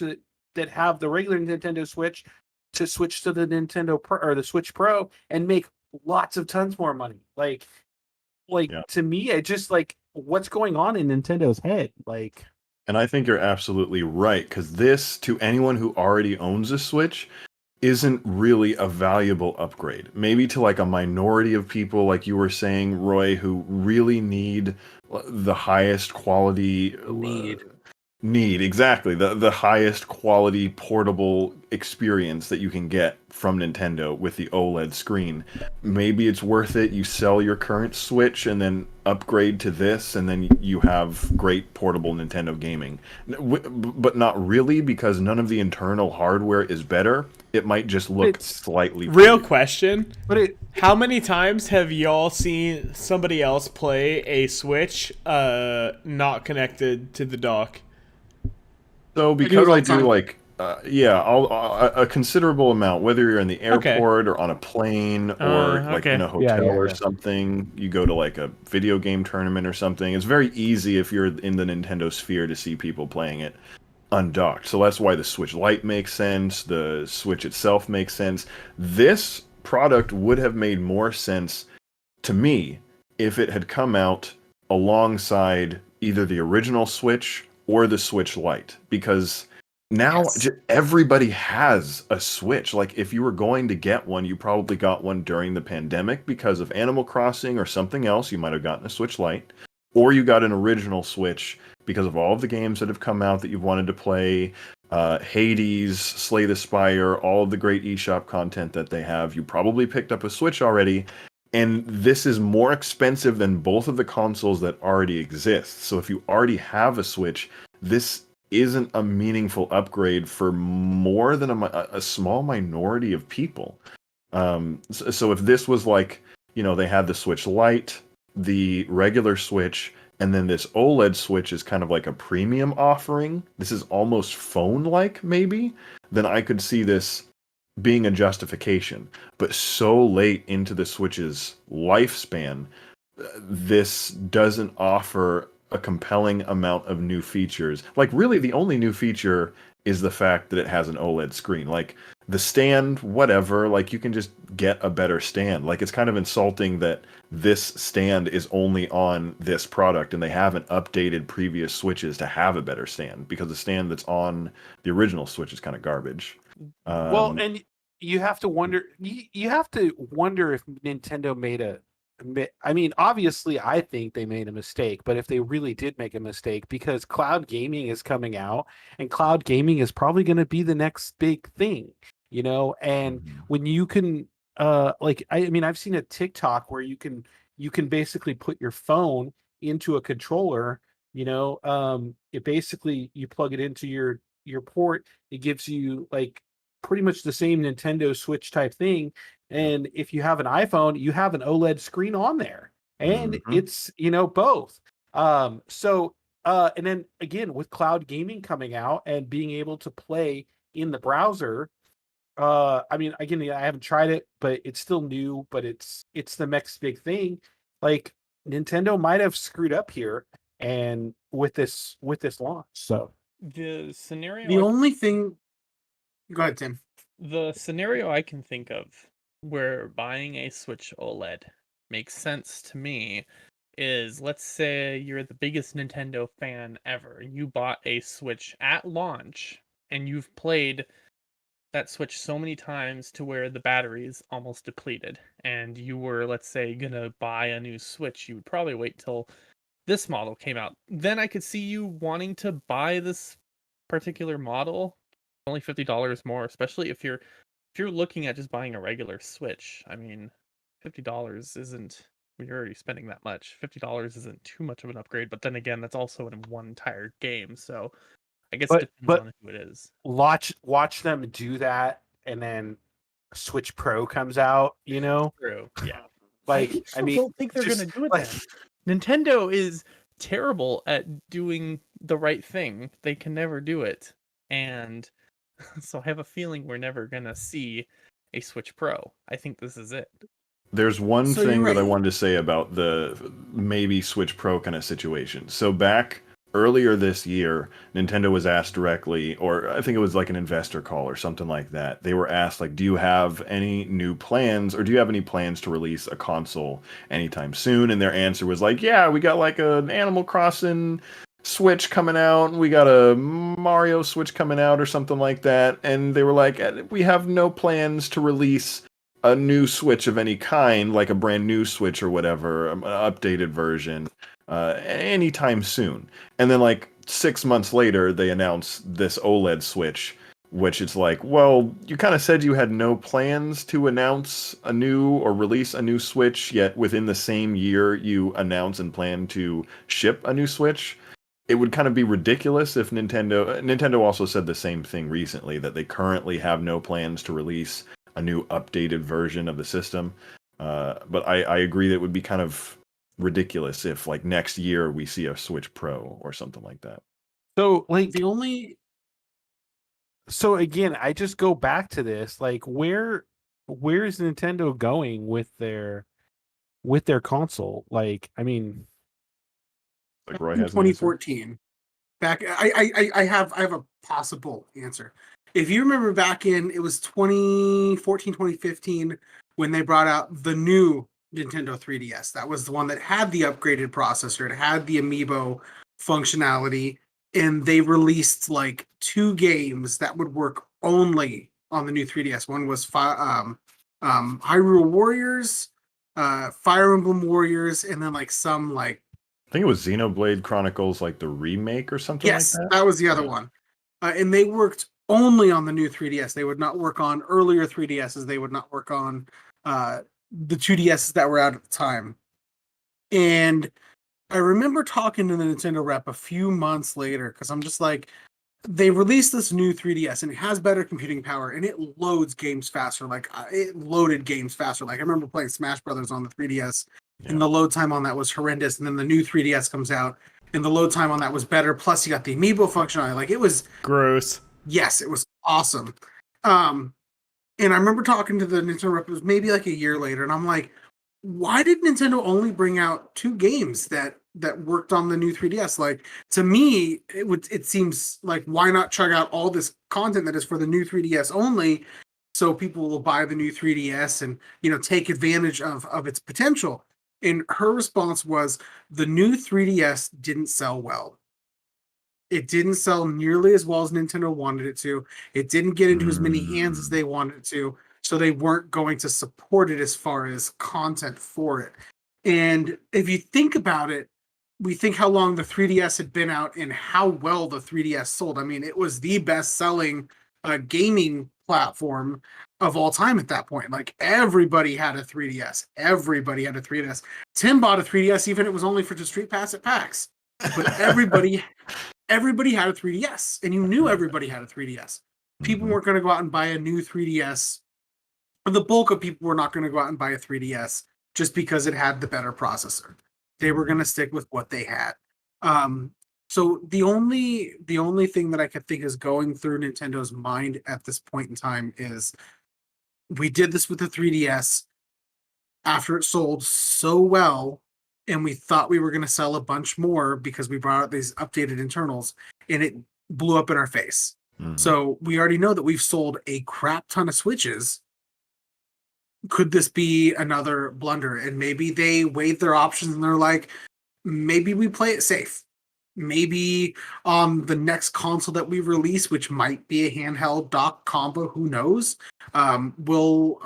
that have the regular Nintendo Switch to switch to the Nintendo Pro or the Switch Pro and make lots of tons more money. Like to me, it just like, what's going on in Nintendo's head? Like, and I think you're absolutely right, because this, to anyone who already owns a Switch, isn't really a valuable upgrade. Maybe to like a minority of people, like you were saying, Roy, who really need the highest quality need exactly the highest quality portable experience that you can get from Nintendo with the OLED screen. Maybe it's worth it. You sell your current Switch and then upgrade to this, and then you have great portable Nintendo gaming. But not really, because none of the internal hardware is better. It might just look slightly real question. How many times have y'all seen somebody else play a Switch not connected to the dock? So because I do like, a considerable amount, whether you're in the airport or on a plane or like in a hotel or something, you go to like a video game tournament or something. It's very easy if you're in the Nintendo sphere to see people playing it undocked. So that's why the Switch Lite makes sense. The Switch itself makes sense. This product would have made more sense to me if it had come out alongside either the original Switch or the Switch Lite, because now everybody has a Switch. Like, if you were going to get one, you probably got one during the pandemic because of Animal Crossing or something else. You might have gotten a Switch Lite, or you got an original Switch because of all of the games that have come out that you've wanted to play. Hades, Slay the Spire, all of the great eShop content that they have. You probably picked up a Switch already, and this is more expensive than both of the consoles that already exist. So if you already have a Switch, this isn't a meaningful upgrade for more than a small minority of people. So if this was like, you know, they had the Switch Lite, the regular Switch, and then this OLED Switch is kind of like a premium offering, this is almost phone-like maybe, then I could see this being a justification. But so late into the Switch's lifespan, this doesn't offer a compelling amount of new features. Like, really, the only new feature is the fact that it has an OLED screen. Like, the stand, whatever, like, you can just get a better stand. Like, it's kind of insulting that this stand is only on this product and they haven't updated previous Switches to have a better stand, because the stand that's on the original Switch is kind of garbage. Well, and you have to wonder. You have to wonder if Nintendo made a. I mean, obviously, I think they made a mistake. But if they really did make a mistake, because cloud gaming is coming out, and cloud gaming is probably going to be the next big thing, you know. And when you can, like, I mean, I've seen a TikTok where you can basically put your phone into a controller. You know, it basically, you plug it into your port. It gives you like pretty much the same Nintendo Switch type thing. And if you have an iPhone, you have an OLED screen on there, and it's, you know, both. And then again, with cloud gaming coming out and being able to play in the browser, I mean, again, I haven't tried it, but it's still new. But it's the next big thing. Like Nintendo might have screwed up here, and with this launch. So The scenario The only thing. Go ahead, Tim. the scenario I can think of where buying a Switch OLED makes sense to me is, let's say you're the biggest Nintendo fan ever. You bought a Switch at launch and you've played that Switch so many times to where the battery's almost depleted, and you were, let's say, gonna buy a new Switch. You would probably wait till this model came out. Then I could see you wanting to buy this particular model, only $50 more, especially if you're looking at just buying a regular Switch. I mean, $50 isn't, when you're already spending that much. $50 isn't too much of an upgrade, but then again, that's also in one entire game. So I guess it depends on who it is. Watch them do that, and then Switch Pro comes out. True. Yeah. Like, I mean, don't think they're gonna do it then. Nintendo is terrible at doing the right thing. They can never do it. And so I have a feeling we're never gonna see a Switch Pro. I think this is it. There's one So thing you're that I right. wanted to say about the maybe Switch Pro kind of situation. So back earlier this year, Nintendo was asked directly, or I think it was like an investor call or something like that. They were asked, like, do you have any new plans, or do you have any plans to release a console anytime soon? And their answer was like, yeah, we got like an Animal Crossing Switch coming out, we got a Mario Switch coming out or something like that. And they were like, we have no plans to release a new Switch of any kind, like a brand new Switch or whatever, an updated version, anytime soon. And then, like 6 months later, they announce this OLED Switch, which it's like, well, you kind of said you had no plans to announce a new or release a new Switch, yet within the same year you announce and plan to ship a new Switch. It would kind of be ridiculous if Nintendo also said the same thing recently, that they currently have no plans to release a new updated version of the system. But I agree that it would be kind of ridiculous if, like, next year we see a Switch Pro or something like that. So, like, The only so again, I just go back to this. Like, where is Nintendo going with their console? Like, I mean, Like Roy in has an answer. 2014. Back, I have a possible answer. If you remember back in, it was 2014, 2015 when they brought out the new Nintendo 3DS. That was the one that had the upgraded processor. It had the amiibo functionality, and they released like 2 games that would work only on the new 3DS. One was Hyrule Warriors, Fire Emblem Warriors, and then like some like I think it was Xenoblade Chronicles, like the remake or something yes, like that. that was the other Yeah. one. And they worked only on the new 3DS. They would not work on earlier 3DSs. They would not work on the 2DSs that were out at the time. And I remember talking to the Nintendo rep a few months later because I'm just like, they released this new 3DS and it has better computing power and it loads games faster. Like it loaded games faster. Like I remember playing Smash Brothers on the 3DS and the load time on that was horrendous. And then the new 3DS comes out and the load time on that was better. Plus you got the amiibo functionality. Like it was Gross. yes, it was awesome. And I remember talking to the Nintendo rep, it was maybe like a year later, and I'm like, why did Nintendo only bring out 2 games that worked on the new 3DS? Like to me, it seems like why not chug out all this content that is for the new 3DS only, so people will buy the new 3DS and take advantage of its potential. And her response was the new 3DS didn't sell well. It didn't sell nearly as well as Nintendo wanted it to. It didn't get into as many hands as they wanted it to. So they weren't going to support it as far as content for it. And if you think about it, we think how long the 3DS had been out and how well the 3DS sold. I mean, it was the best-selling gaming platform of all time at that point. Like everybody had a 3DS. Everybody had a 3DS. Tim bought a 3DS even if it was only for the Street Pass at PAX. But everybody had a 3DS, and you knew everybody had a 3DS. People weren't going to go out and buy a new 3DS. The bulk of people were not going to go out and buy a 3DS just because it had the better processor. They were going to stick with what they had. So the only thing that I could think is going through Nintendo's mind at this point in time is we did this with the 3DS after it sold so well, and we thought we were going to sell a bunch more because we brought out these updated internals, and it blew up in our face. Mhm. So we already know that we've sold a crap ton of Switches. Could this be another blunder? And maybe they weighed their options and they're like, maybe we play it safe. Maybe the next console that we release, which might be a handheld dock combo, who knows? We'll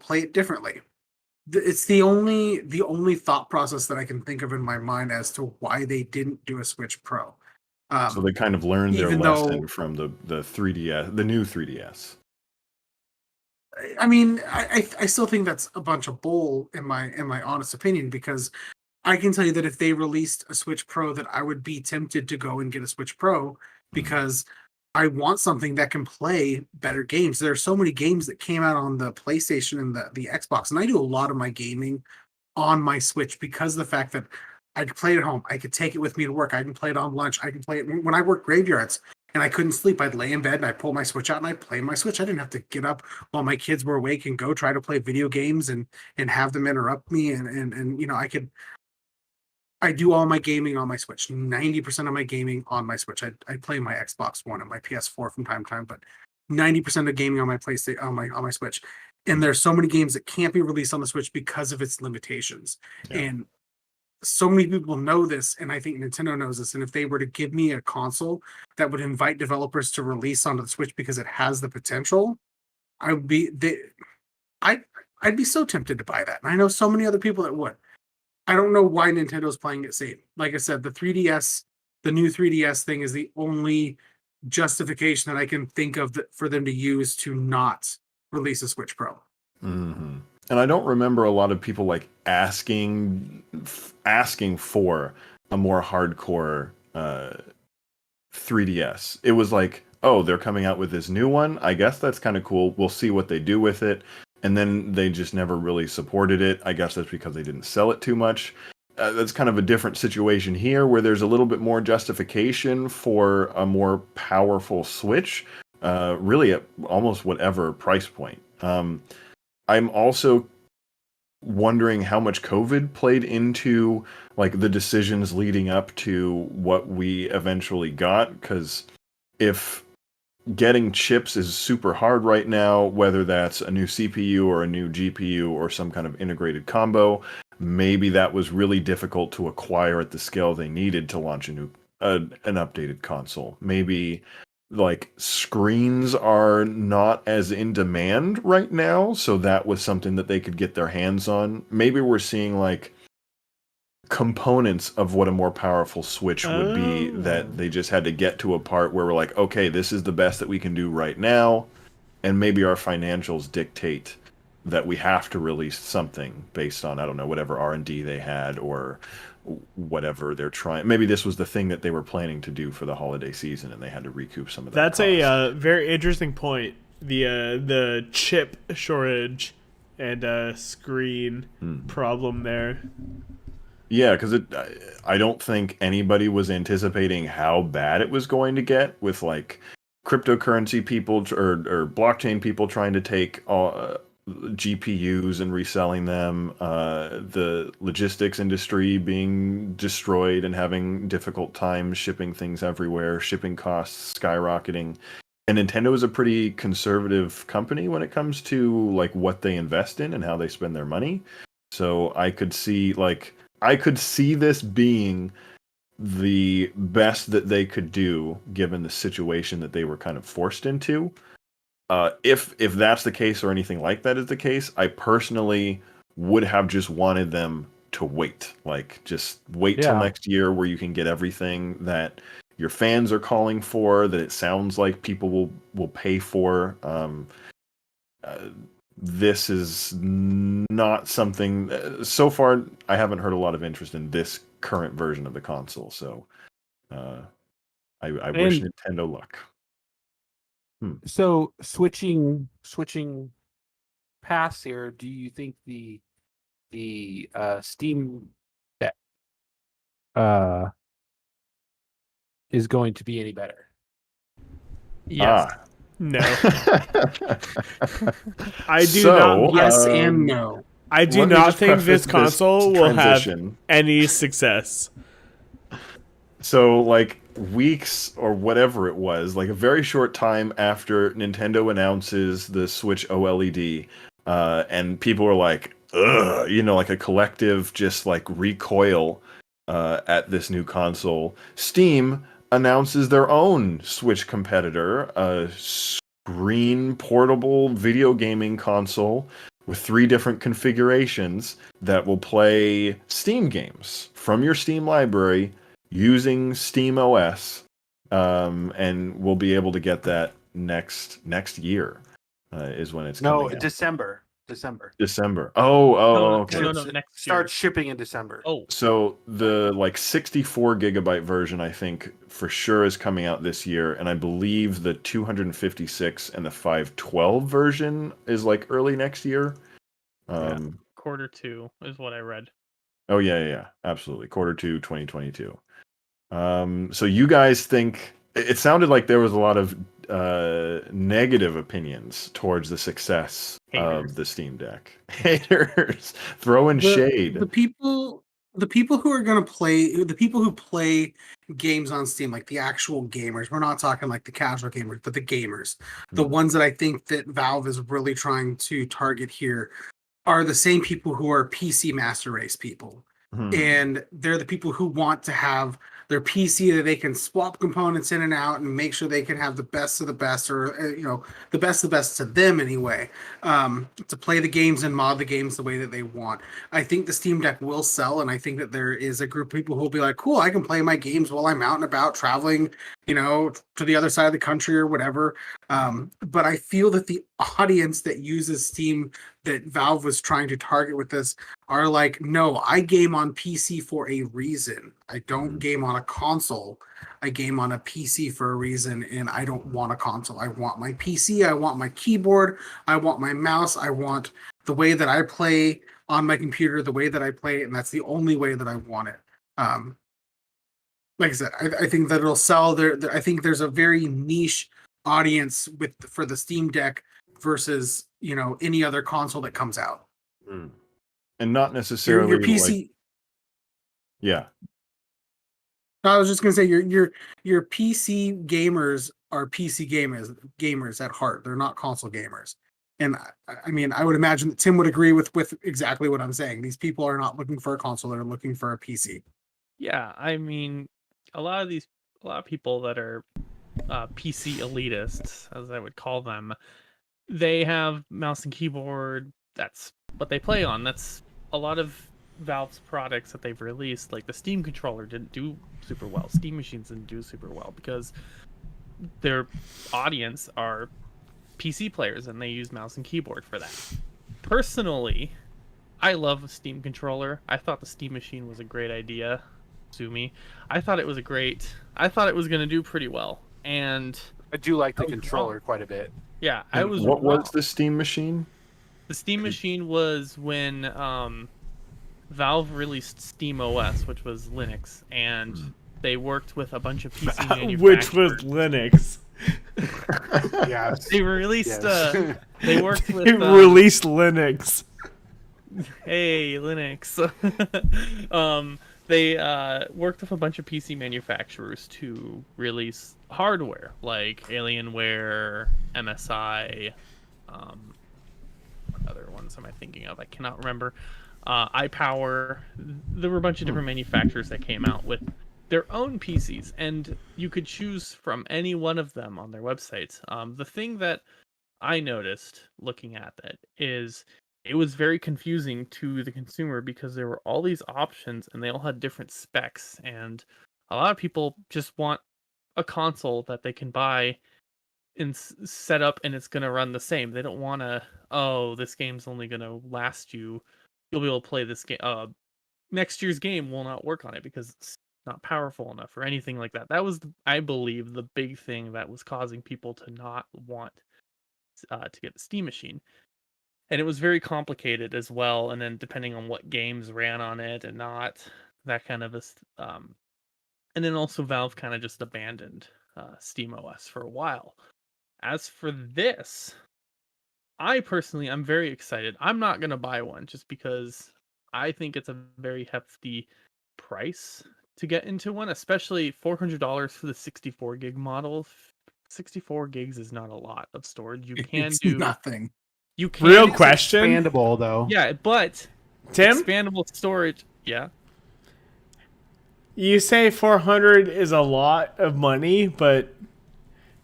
play it differently. It's the only thought process that I can think of in my mind as to why they didn't do a Switch Pro. So they kind of learned their even lesson though- from the 3DS, the new 3DS. I mean, I still think that's a bunch of bull in my honest opinion, because I can tell you that if they released a Switch Pro, that I would be tempted to go and get a Switch Pro because I want something that can play better games. There are so many games that came out on the PlayStation and the Xbox, and I do a lot of my gaming on my Switch because of the fact that I could play it at home. I could take it with me to work. I can play it on lunch. I can play it when I work graveyards and I couldn't sleep. I'd lay in bed and I'd pull my Switch out and I'd play my Switch. I didn't have to get up while my kids were awake and go try to play video games and have them interrupt me. And I do all my gaming on my Switch. 90% of my gaming on my Switch. I play my Xbox One and my PS4 from time to time, but 90% of gaming on my PlayStation on my Switch. And there's so many games that can't be released on the Switch because of its limitations. Yeah. And so many people know this, and I think Nintendo knows this. And if they were to give me a console that would invite developers to release onto the Switch because it has the potential, I'd be so tempted to buy that. And I know so many other people that would. I don't know why Nintendo's playing it safe. Like I said, the new 3DS thing is the only justification that I can think of for them to use to not release a Switch Pro. Mm-hmm. And I don't remember a lot of people like asking for a more hardcore 3DS. It was like, oh, they're coming out with this new one. I guess that's kind of cool. We'll see what they do with it. And then they just never really supported it. I guess that's because they didn't sell it too much. That's kind of a different situation here, where there's a little bit more justification for a more powerful Switch, really at almost whatever price point. I'm also wondering how much COVID played into like the decisions leading up to what we eventually got, because if getting chips is super hard right now, whether that's a new CPU or a new GPU or some kind of integrated combo, maybe that was really difficult to acquire at the scale they needed to launch an updated console. Maybe like screens are not as in demand right now, so that was something that they could get their hands on. Maybe we're seeing like components of what a more powerful Switch would be that they just had to get to a part where we're like, okay, this is the best that we can do right now, and maybe our financials dictate that we have to release something based on, I don't know, whatever R&D they had or whatever they're trying. Maybe this was the thing that they were planning to do for the holiday season and they had to recoup some of that. That's a very interesting point. The chip shortage and screen problem there. Yeah, because I don't think anybody was anticipating how bad it was going to get with like cryptocurrency people or blockchain people trying to take GPUs and reselling them, the logistics industry being destroyed and having difficult times shipping things everywhere, shipping costs skyrocketing. And Nintendo is a pretty conservative company when it comes to like what they invest in and how they spend their money. So I could see this being the best that they could do given the situation that they were kind of forced into. If that's the case or anything like that is the case, I personally would have just wanted them to wait. Like, just wait till next year where you can get everything that your fans are calling for, that it sounds like people will pay for. This is not something... so far, I haven't heard a lot of interest in this current version of the console, so I wish Nintendo luck. So switching past here, do you think the Steam Deck is going to be any better. Yes. No. I do So, not. Yes and no. I do let me not just think preface this console will have transition. any success. So, like, weeks or whatever it was, like a very short time after Nintendo announces the Switch OLED, and people were like, ugh, you know, like a collective just like recoil at this new console. Steam announces their own Switch competitor, a screen portable video gaming console with 3 different configurations that will play Steam games from your Steam library using Steam OS, and we'll be able to get that next year is when it's No, coming out. December. December. Oh, okay. No, next year. Start shipping in December. Oh, So the like 64 gigabyte version, I think for sure is coming out this year, and I believe the 256 and the 512 version is like early next year. Q2 is what I read. Oh yeah, absolutely. Q2 2022. So you guys think it sounded like there was a lot of negative opinions towards the success of the Steam Deck. Haters throwing shade. The people who are gonna play, the people who play games on Steam, like the actual gamers. We're not talking like the casual gamers, but the gamers, the ones that I think that Valve is really trying to target here, are the same people who are PC master race people. And they're the people who want to have their PC that they can swap components in and out and make sure they can have the best of the best, or the best of the best to them anyway, to play the games and mod the games the way that they want. I think the Steam Deck will sell, and I think that there is a group of people who will be like, cool, I can play my games while I'm out and about traveling, to the other side of the country or whatever. But I feel that the audience that uses Steam, that Valve was trying to target with this, are like, no, I game on PC for a reason. I don't game on a console. I game on a PC for a reason, and I don't want a console. I want my PC. I want my keyboard. I want my mouse. I want the way that I play on my computer, the way that I play it, and that's the only way that I want it. Like I said, I think that it'll sell. I think there's a very niche audience for the Steam Deck versus any other console that comes out. And not necessarily your PC. like, yeah. I was just gonna say your PC gamers are PC gamers at heart. They're not console gamers. And I mean, I would imagine that Tim would agree with exactly what I'm saying. These people are not looking for a console; they're looking for a PC. Yeah, I mean, a lot of people that are PC elitists, as I would call them, they have mouse and keyboard. That's what they play on. That's a lot of Valve's products that they've released. Like the Steam controller didn't do super well. Steam machines didn't do super well because their audience are PC players and they use mouse and keyboard for that. Personally, I love a Steam controller. I thought the Steam machine was a great idea. Sue me. I thought it was going to do pretty well. And I do like the controller quite a bit. Yeah, What was the Steam machine? The Steam machine was when Valve released Steam OS, which was Linux, and they worked with a bunch of PC manufacturers. Which was Linux. Yeah, They released. Yes. They worked with. It released Linux. Hey, Linux. They worked with a bunch of PC manufacturers to release hardware like Alienware, MSI. What other ones am I thinking of? I cannot remember. iPower. There were a bunch of different manufacturers that came out with their own PCs, and you could choose from any one of them on their websites. The thing that I noticed looking at that is it was very confusing to the consumer because there were all these options and they all had different specs, and a lot of people just want a console that they can buy and set up and it's going to run the same. They don't want to, this game's only going to last you'll be able to play this game. Next year's game will not work on it because it's not powerful enough or anything like that. That was, I believe, the big thing that was causing people to not want to get the Steam machine. And it was very complicated as well. And then depending on what games ran on it and not, that kind of a And then also Valve kind of just abandoned SteamOS for a while. As for this, I personally, I'm very excited. I'm not going to buy one just because I think it's a very hefty price to get into one, especially $400 for the 64 gig model. 64 gigs is not a lot of storage. You can It's do nothing. You can Real question. Expandable though. Yeah, but Tim, expandable storage. Yeah. you say 400 is a lot of money, but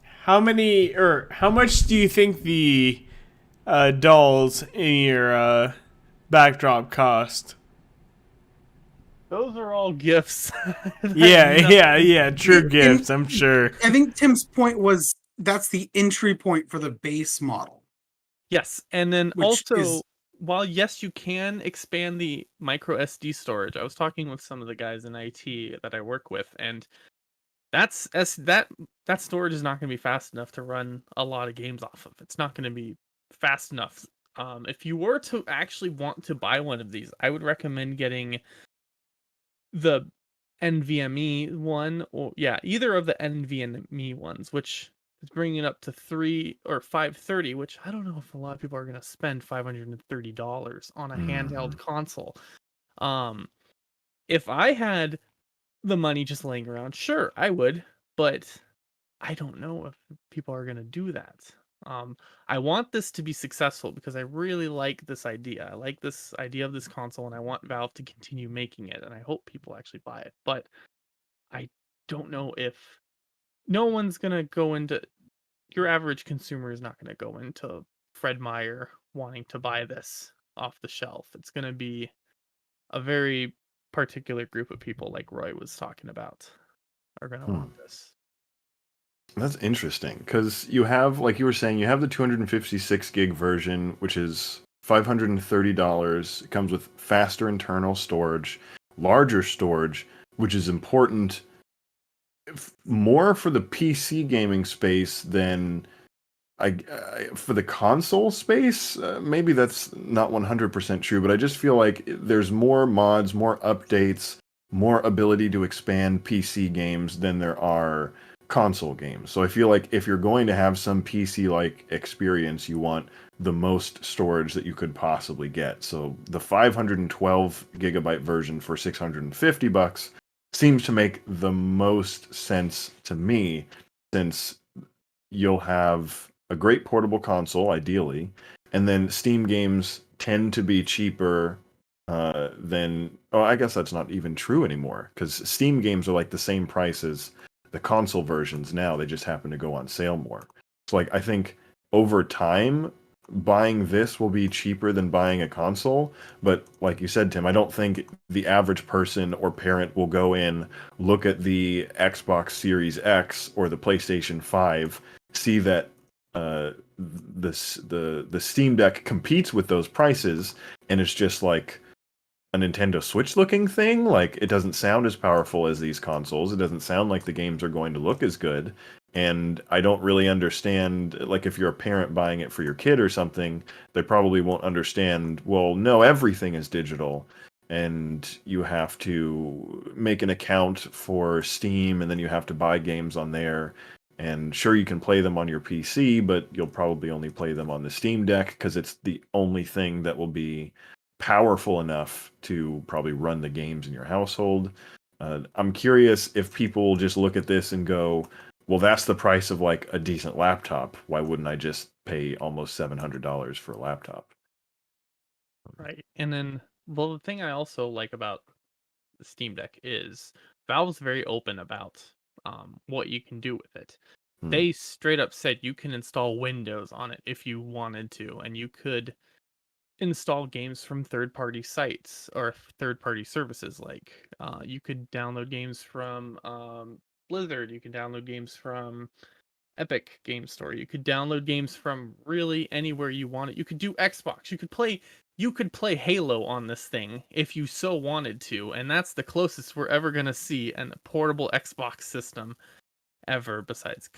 how much do you think the dolls in your backdrop cost? Those are all gifts. Yeah. True In- gifts, I'm sure. I think Tim's point was that's the entry point for the base model. Yes, and then Which also, is- while yes, you can expand the micro SD storage. I was talking with some of the guys in IT that I work with, and that storage is not going to be fast enough to run a lot of games off of. It's not going to be fast enough. If you were to actually want to buy one of these, I would recommend getting the NVMe one, or either of the NVMe ones, which is bringing it up to 3 or 530, which I don't know if a lot of people are going to spend $530 on a handheld console. If I had the money just laying around, sure, I would, but I don't know if people are going to do that. I want this to be successful because I really like this idea. I like this idea of this console, and I want Valve to continue making it, and I hope people actually buy it. But I don't know if no one's going to go into, your average consumer is not going to go into Fred Meyer wanting to buy this off the shelf. It's going to be a very particular group of people, like Roy was talking about, are going to want this. That's interesting because you have, like you were saying, you have the 256 gig version, which is $530. It comes with faster internal storage, larger storage, which is important more for the PC gaming space than for the console space. Maybe that's not 100% true, but I just feel like there's more mods, more updates, more ability to expand PC games than there are console games. So I feel like if you're going to have some PC-like experience, you want the most storage that you could possibly get. So the 512 gigabyte version for $650 seems to make the most sense to me, since you'll have a great portable console, ideally, and then Steam games tend to be cheaper than... Oh, I guess that's not even true anymore, because Steam games are like the same price as the console versions now. They just happen to go on sale more. So, like, I think over time, buying this will be cheaper than buying a console. But like you said, Tim, I don't think the average person or parent will go in, look at the Xbox Series X or the PlayStation 5, see that the Steam Deck competes with those prices, and it's just like a Nintendo Switch looking thing. Like, it doesn't sound as powerful as these consoles. It doesn't sound like the games are going to look as good. And I don't really understand, like, if you're a parent buying it for your kid or something, they probably won't understand, well, no, everything is digital, and you have to make an account for Steam, and then you have to buy games on there. And sure, you can play them on your PC, but you'll probably only play them on the Steam Deck because it's the only thing that will be powerful enough to probably run the games in your household. I'm curious if people will just look at this and go, well, that's the price of like a decent laptop. Why wouldn't I just pay almost $700 for a laptop? Right. And then, well, the thing I also like about the Steam Deck is Valve's very open about what you can do with it. They straight up said you can install Windows on it if you wanted to, and you could install games from third-party sites or third-party services. Like you could download games from Blizzard, you can download games from Epic Game Store, you could download games from really anywhere you want it. You could do Xbox, you could play Halo on this thing if you so wanted to, and that's the closest we're ever going to see a portable Xbox system ever, besides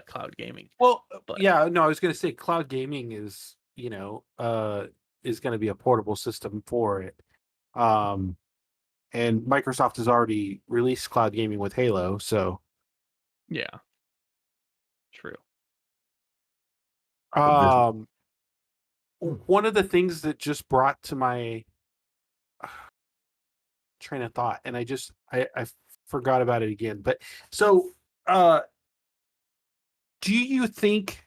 cloud gaming. Well, But yeah, no, I was going to say cloud gaming is, is going to be a portable system for it. and Microsoft has already released cloud gaming with Halo, so Yeah. True. one of the things that just brought to my train of thought, and I forgot about it again. But so, do you think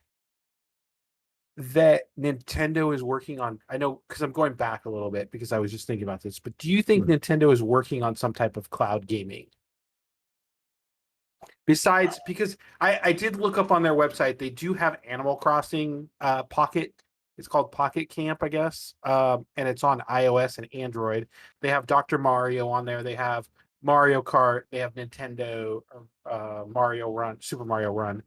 that Nintendo is working on? I know because I'm going back a little bit because I was just thinking about this. But do you think Nintendo is working on some type of cloud gaming? Besides, because I did look up on their website, they do have Animal Crossing Pocket. It's called Pocket Camp, I guess, and it's on iOS and Android. They have Dr. Mario on there. They have Mario Kart. They have Nintendo Mario Run, Super Mario Run.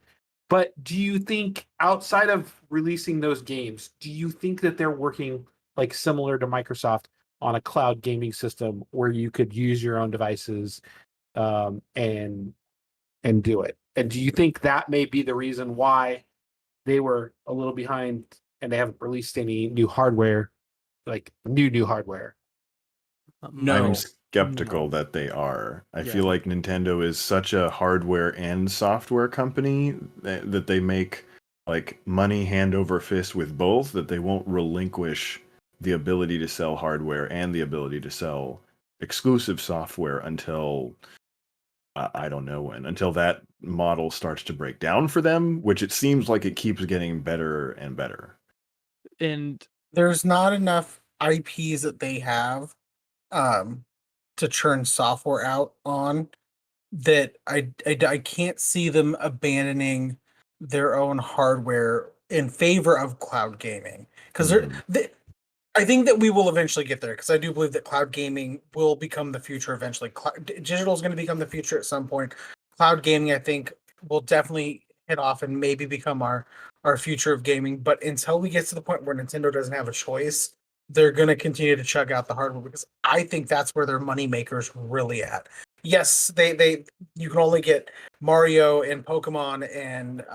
But do you think, outside of releasing those games, do you think that they're working like similar to Microsoft on a cloud gaming system where you could use your own devices and do it? And do you think that may be the reason why they were a little behind and they haven't released any new hardware, like new hardware? No. I'm skeptical that they are. I Yeah. feel like Nintendo is such a hardware and software company that they make like money hand over fist with both, that they won't relinquish the ability to sell hardware and the ability to sell exclusive software until I don't know when, until that model starts to break down for them, which it seems like it keeps getting better and better. And There's not enough IPs that they have to churn software out on that I can't see them abandoning their own hardware in favor of cloud gaming, because I think that we will eventually get there, because I do believe that cloud gaming will become the future eventually. Digital is going to become the future at some point. Cloud gaming, I think, will definitely hit off and maybe become our future of gaming. But until we get to the point where Nintendo doesn't have a choice, they're going to continue to chug out the hardware, because I think that's where their money makers really at. Yes, they you can only get Mario and Pokemon and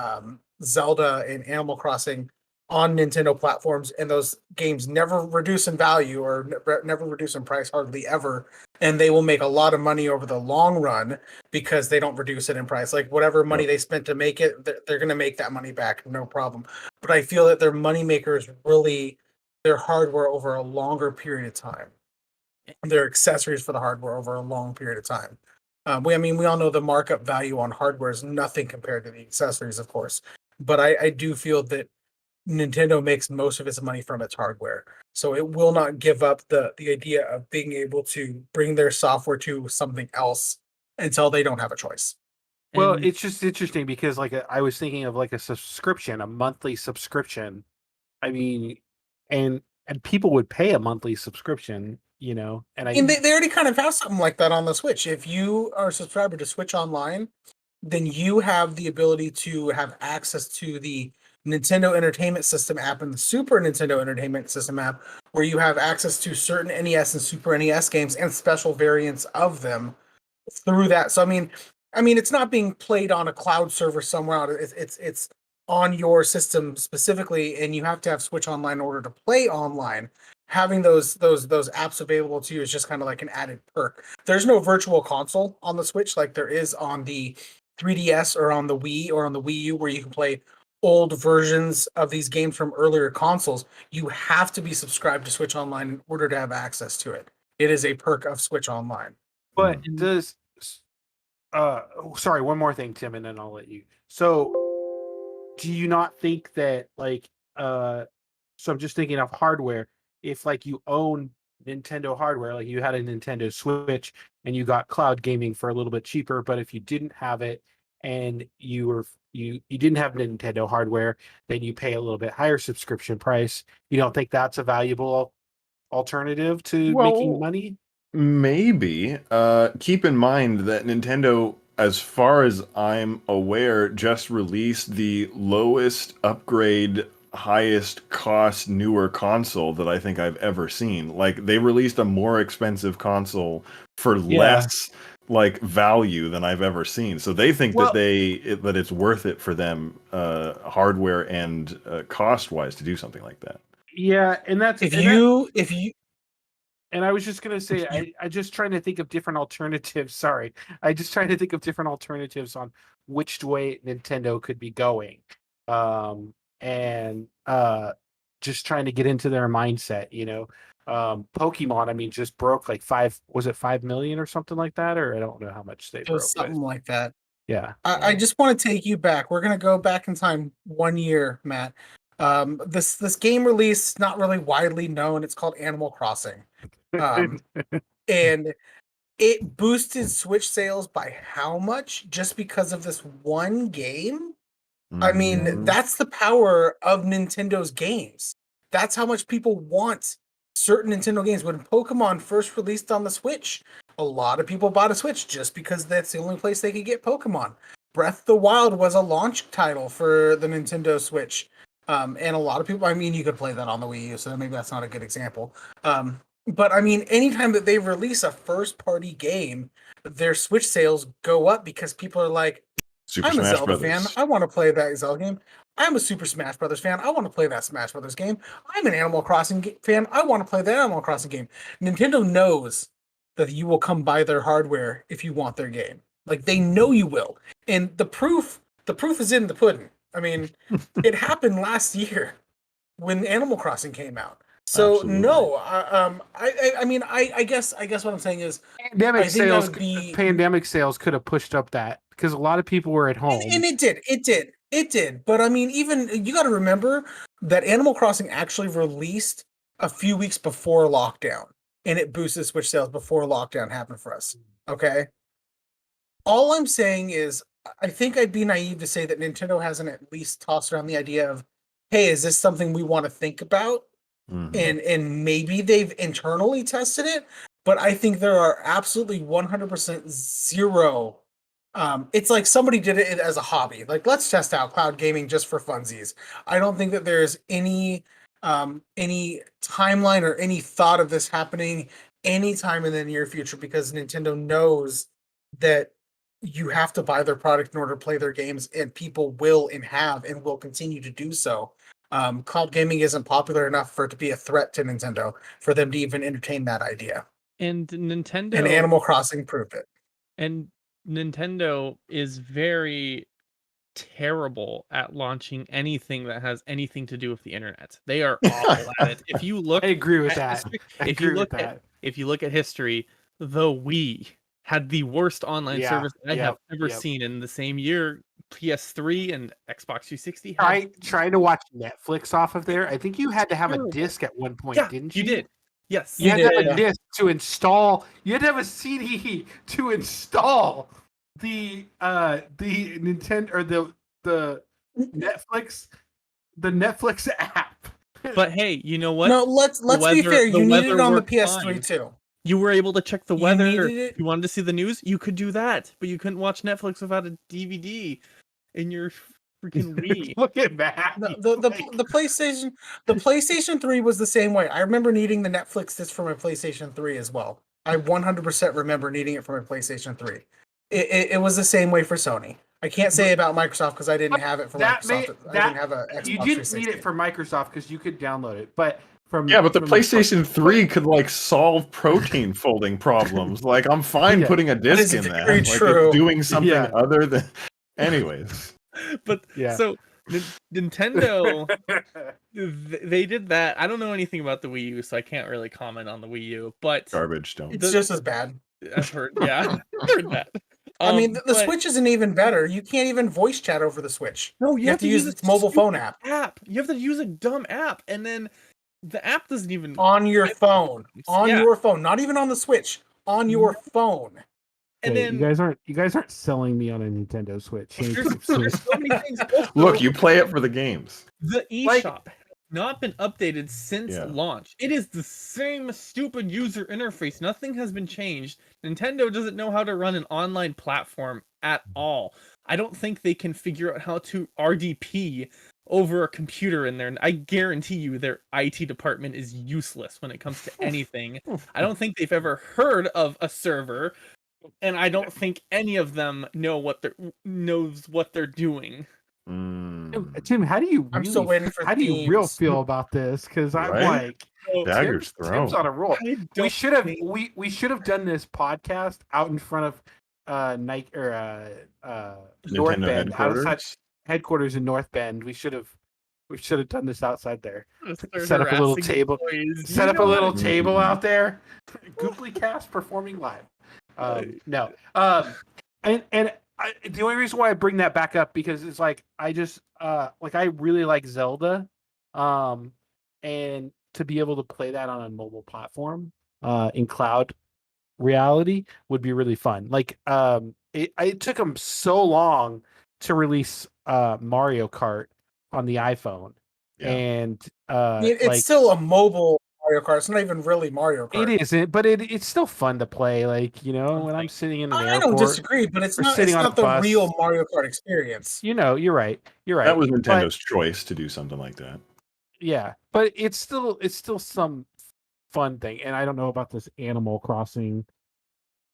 Zelda and Animal Crossing on Nintendo platforms, and those games never reduce in value or never reduce in price, hardly ever. And they will make a lot of money over the long run because they don't reduce it in price. Like whatever money they spent to make it, they're going to make that money back, no problem. But I feel that their money makers really their hardware over a longer period of time, their accessories for the hardware over a long period of time. We all know the markup value on hardware is nothing compared to the accessories, of course. But I do feel that Nintendo makes most of its money from its hardware, so it will not give up the idea of being able to bring their software to something else until they don't have a choice. Well, and it's just interesting because I was thinking of like a subscription, a monthly subscription. I mean, and people would pay a monthly subscription, and And they already kind of have something like that on the Switch. If you are a subscriber to Switch Online, then you have the ability to have access to the Nintendo Entertainment System app and the Super Nintendo Entertainment System app, where you have access to certain NES and Super NES games and special variants of them through that. So I mean, it's not being played on a cloud server somewhere out. It's on your system specifically, and you have to have Switch Online in order to play online. Having those apps available to you is just kind of like an added perk. There's no virtual console on the Switch like there is on the 3DS or on the Wii or on the Wii U, where you can play old versions of these games from earlier consoles. You have to be subscribed to Switch Online in order to have access to it. It is a perk of Switch Online. But does sorry, one more thing, Tim, and then I'll let you. So, do you not think that so I'm just thinking of hardware. If like you own Nintendo hardware, like you had a Nintendo Switch and you got cloud gaming for a little bit cheaper, but if you didn't have it and you didn't have Nintendo hardware, then you pay a little bit higher subscription price. You don't think that's a valuable alternative to making money? Maybe. Keep in mind that Nintendo, as far as I'm aware, just released the lowest upgrade, highest cost, newer console that I think I've ever seen. Like, they released a more expensive console for less like value than I've ever seen. So they think that that it's worth it for them, hardware and cost wise, to do something like that. Yeah, and that's If And I was just gonna say, I just trying to think of different alternatives. Sorry, I just trying to think of different alternatives on which way Nintendo could be going, and just trying to get into their mindset. Pokemon. I mean, just broke like was it 5 million or something like that, or I don't know how much they It was broke. something like that. Yeah, I just want to take you back. We're gonna go back in time 1 year, Matt. This game release not really widely known. It's called Animal Crossing, and it boosted Switch sales by how much just because of this one game? I mean, that's the power of Nintendo's games. That's how much people want certain Nintendo games. When Pokemon first released on the Switch, a lot of people bought a Switch just because that's the only place they could get Pokemon. Breath of the Wild was a launch title for the Nintendo Switch. And a lot of people, I mean, you could play that on the Wii U, so maybe that's not a good example. But I mean, anytime that they release a first party game, their Switch sales go up because people are like, Super I'm a Smash Zelda Brothers. fan. I want to play that Zelda game. I'm a Super Smash Brothers fan. I want to play that Smash Brothers game. I'm an Animal Crossing fan. I want to play that Animal Crossing game. Nintendo knows that you will come buy their hardware if you want their game. Like they know you will. And the proof is in the pudding. I mean, it happened last year when Animal Crossing came out. So Absolutely. no, I mean, I guess what I'm saying is pandemic sales could have pushed up that because a lot of people were at home, and it did. But I mean, even you got to remember that Animal Crossing actually released a few weeks before lockdown, and it boosted Switch sales before lockdown happened for us. Okay, all I'm saying is, I think I'd be naive to say that Nintendo hasn't at least tossed around the idea of, hey, is this something we want to think about? And maybe they've internally tested it, but I think there are absolutely 100% zero. It's like somebody did it as a hobby. Like, let's test out cloud gaming just for funsies. I don't think that there's any timeline or any thought of this happening anytime in the near future because Nintendo knows that you have to buy their product in order to play their games, and people will and have and will continue to do so. Cloud gaming isn't popular enough for it to be a threat to Nintendo for them to even entertain that idea. And Nintendo And Animal Crossing proved it. And Nintendo is very terrible at launching anything that has anything to do with the internet. They are awful at it. If you look, I agree with at that. history- I if you agree look with at that. if you look at history, the Wii had the worst online Yeah, service I have ever yep. seen. In the same year, PS3 and Xbox 360 had Trying to watch Netflix off of there. I think you had to have a terrible. disc at one point, Yeah, didn't you you? did. Yes, You had to have did, a disc to install. You had to have a CD to install the Nintendo or the Netflix app. But hey, you know what? No, let's be fair. the You needed it weather on the worked PS3 fine. too. You were able to check the You weather. needed it. If you wanted to see the news, you could do that, but you couldn't watch Netflix without a DVD in your freaking Wii. Look at that. The PlayStation 3 was the same way. I remember needing the Netflix disc for my PlayStation 3 as well. I 100% remember needing it for my PlayStation 3. It was the same way for Sony. I can't say about Microsoft because I didn't have it for Microsoft. I didn't have a Xbox You 360. didn't need it for Microsoft because you could download it, but from Yeah, but the from PlayStation 3 could like solve protein folding problems. Like I'm fine Yeah. putting a That is disc in that. very Like true. it's doing something Yeah. other than anyways. But Yeah. so Nintendo, they did that. I don't know anything about the Wii U, so I can't really comment on the Wii U. But Garbage don't. It's just as bad. I've heard, yeah, I've heard that. I mean, the but- Switch isn't even better. You can't even voice chat over the Switch. No, You have to use a its mobile stupid phone app You have to use a dumb app, and then the app doesn't even on your phone. On Yeah. your phone, not even on the Switch. On your phone. And Wait, then you guys aren't selling me on a Nintendo Switch. there's so many things. Also, Look, you play it for the games. the eShop has not been updated since Yeah. launch. It is the same stupid user interface. Nothing has been changed. Nintendo doesn't know how to run an online platform at all. I don't think they can figure out how to RDP over a computer in there. And I guarantee you their IT department is useless when it comes to anything. I don't think they've ever heard of a server, and I don't think any of them knows what they're doing. Mm. Tim, how do you I'm still waiting for how do you real themes. feel about this? Because I'm Right? like, So, Daggers Tim's thrown. on a roll. I We don't should have think- we should have done this podcast out in front of Nike or North Nintendo Bend, outside headquarters. headquarters in North Bend. We should have done this outside there. start Set up a little harassing table. employees. Set You up a know little what? table out there. Gooply Cast performing live. No. The only reason why I bring that back up because it's like I just like I really like Zelda, and to be able to play that on a mobile platform in cloud reality would be really fun. Like it took them so long to release Mario Kart on the iPhone, Yeah. and It's like still a mobile Mario Kart. It's not even really Mario Kart. it isn't, but it's still fun to play. Like when I'm sitting in an I airport, don't disagree, but it's or not. sitting It's on a not the bus. real Mario Kart experience. You're right. You're right. That was But- Nintendo's choice to do something like that. yeah, but it's still some fun thing. And I don't know about this Animal Crossing.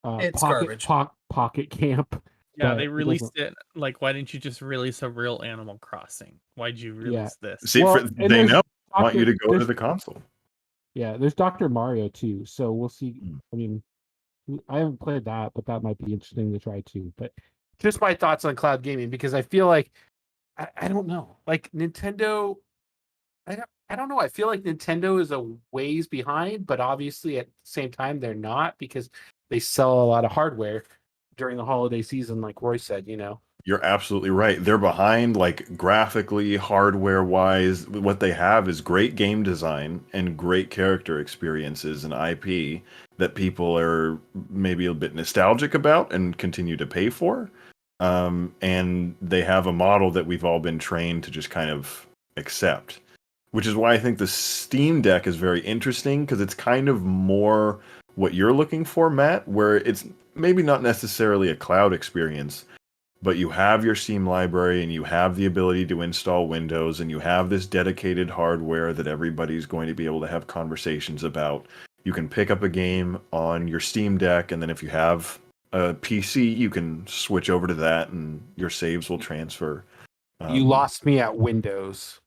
It's pocket, garbage. Pocket Camp. Yeah, but they it released doesn't- it. Like, why didn't you just release a real Animal Crossing? Why'd you release this? See, Well, they and there's know I want you to Dr. go to there's- the console. Yeah, there's Dr. Mario too. So we'll see. Hmm. I mean, I haven't played that, but that might be interesting to try too. But just my thoughts on cloud gaming because I feel like I don't know. Like Nintendo, I don't know. I feel like Nintendo is a ways behind, but obviously at the same time they're not because they sell a lot of hardware during the holiday season, like Roy said. You're absolutely right. They're behind, like graphically, hardware wise. What they have is great game design and great character experiences and IP that people are maybe a bit nostalgic about and continue to pay for. And they have a model that we've all been trained to just kind of accept, which is why I think the Steam Deck is very interesting because it's kind of more what you're looking for, Matt, where it's maybe not necessarily a cloud experience, but you have your Steam library and you have the ability to install Windows and you have this dedicated hardware that everybody's going to be able to have conversations about. You can pick up a game on your Steam Deck, and then if you have a PC, you can switch over to that and your saves will transfer. You lost me at Windows.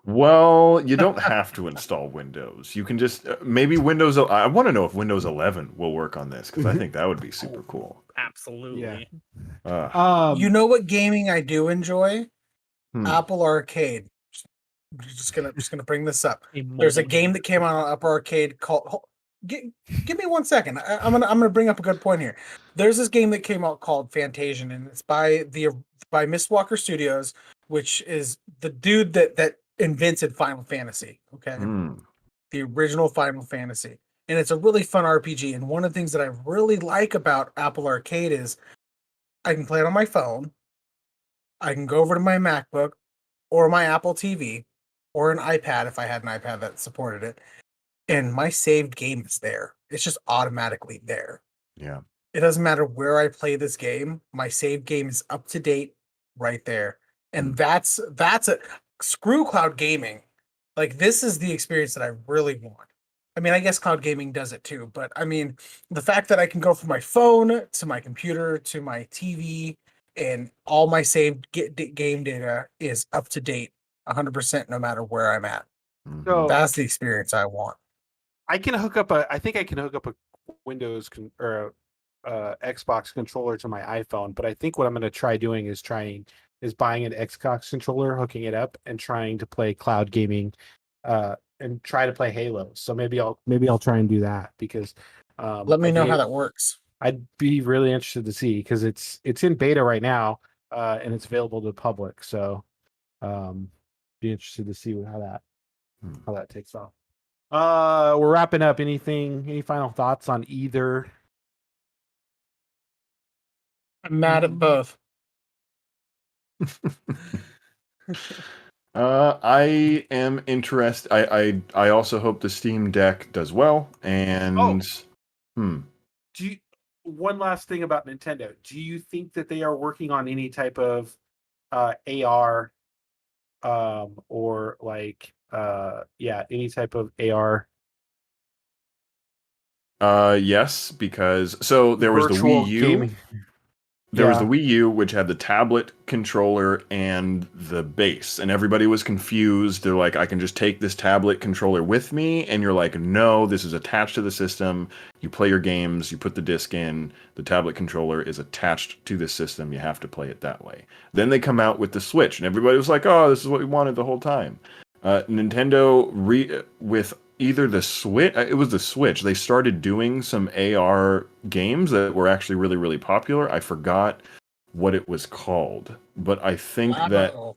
Well, you don't have to install Windows. You can just maybe Windows. I want to know if Windows 11 will work on this because I think that would be super cool. Absolutely. You know what gaming I do enjoy? Hmm. Apple Arcade. Just gonna bring this up. A There's a mobile game that came out on Apple Arcade called. Give me 1 second. I'm gonna bring up a good point here. There's this game that came out called Fantasian, and it's by Miss Walker Studios, which is the dude that invented Final Fantasy. Okay, the original Final Fantasy, and it's a really fun RPG. And one of the things that I really like about Apple Arcade is I can play it on my phone. I can go over to my MacBook or my Apple TV or an iPad if I had an iPad that supported it. And my saved game is there. It's just automatically there. Yeah. It doesn't matter where I play this game. My saved game is up to date right there. And that's a screw cloud gaming. Like this is the experience that I really want. I mean, I guess cloud gaming does it too, but I mean, the fact that I can go from my phone to my computer to my TV and all my saved game data is up to date 100% no matter where I'm at. So That's the experience I want. I can hook up I think I can hook up a Windows or a Xbox controller to my iPhone, but I think what I'm going to try doing is buying an Xbox controller, hooking it up, and trying to play cloud gaming, and try to play Halo. So maybe I'll try and do that because Let me know how that works. I'd be really interested to see because it's in beta right now, and it's available to the public. So be interested to see how that takes off. We're wrapping up. Any final thoughts on either? I'm mad at both. I am interested. I also hope the Steam Deck does well. And One last thing about Nintendo. Do you think that they are working on any type of AR, or like any type of AR? Yes, because so there was the Virtual Wii U. gaming. There was the Wii U, which had the tablet controller and the base, and everybody was confused. They're like, I can just take this tablet controller with me, and you're like, no, this is attached to the system. You play your games, you put the disc in, the tablet controller is attached to the system. You have to play it that way. Then they come out with the Switch, and everybody was like, oh, this is what we wanted the whole time. Nintendo, with either the Switch, it was the Switch, they started doing some AR games that were actually really, really popular. I forgot what it was called, but I think Nintendo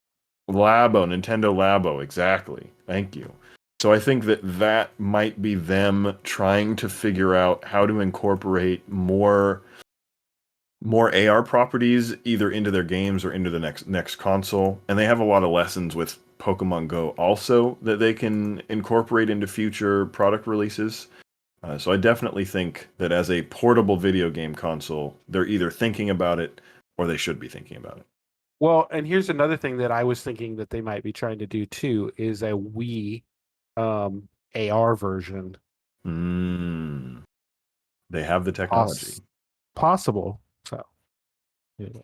Labo, exactly. Thank you. So I think that might be them trying to figure out how to incorporate more AR properties either into their games or into the next console. And they have a lot of lessons with Pokemon Go also that they can incorporate into future product releases. So I definitely think that as a portable video game console, they're either thinking about it or they should be thinking about it. Well, and here's another thing that I was thinking that they might be trying to do too is a Wii AR version. They have the technology. Possible. So, anyways.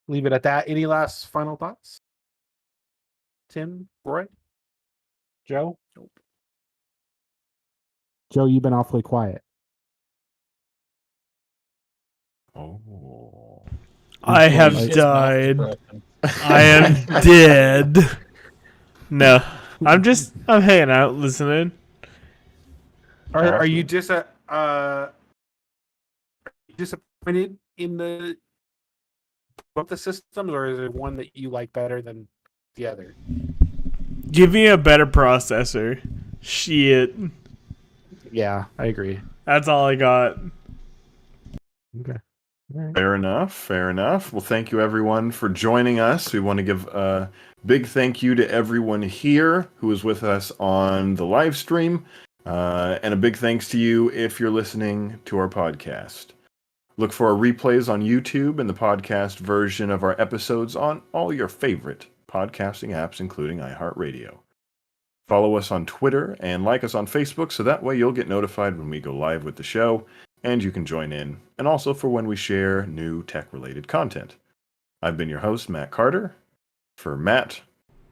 Leave it at that. Any last final thoughts? Tim, Roy, Joe? Nope. Joe, you've been awfully quiet. Oh. I have died. I am dead. No. I'm hanging out, listening. Are you disappointed in both the systems, or is there one that you like better than the other? Give me a better processor. Shit. Yeah, I agree. That's all I got. Okay. Right. Fair enough. Well, thank you everyone for joining us. We want to give a big thank you to everyone here who was with us on the live stream. And a big thanks to you if you're listening to our podcast. Look for our replays on YouTube and the podcast version of our episodes on all your favorite podcasting apps, including iHeartRadio. Follow us on Twitter and like us on Facebook so that way you'll get notified when we go live with the show and you can join in, and also for when we share new tech-related content. I've been your host, Matt Carter. For Matt,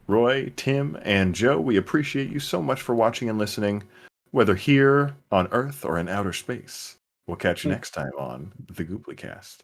Roy, Tim, and Joe, we appreciate you so much for watching and listening, whether here on Earth or in outer space. We'll catch you next time on The Gooplycast.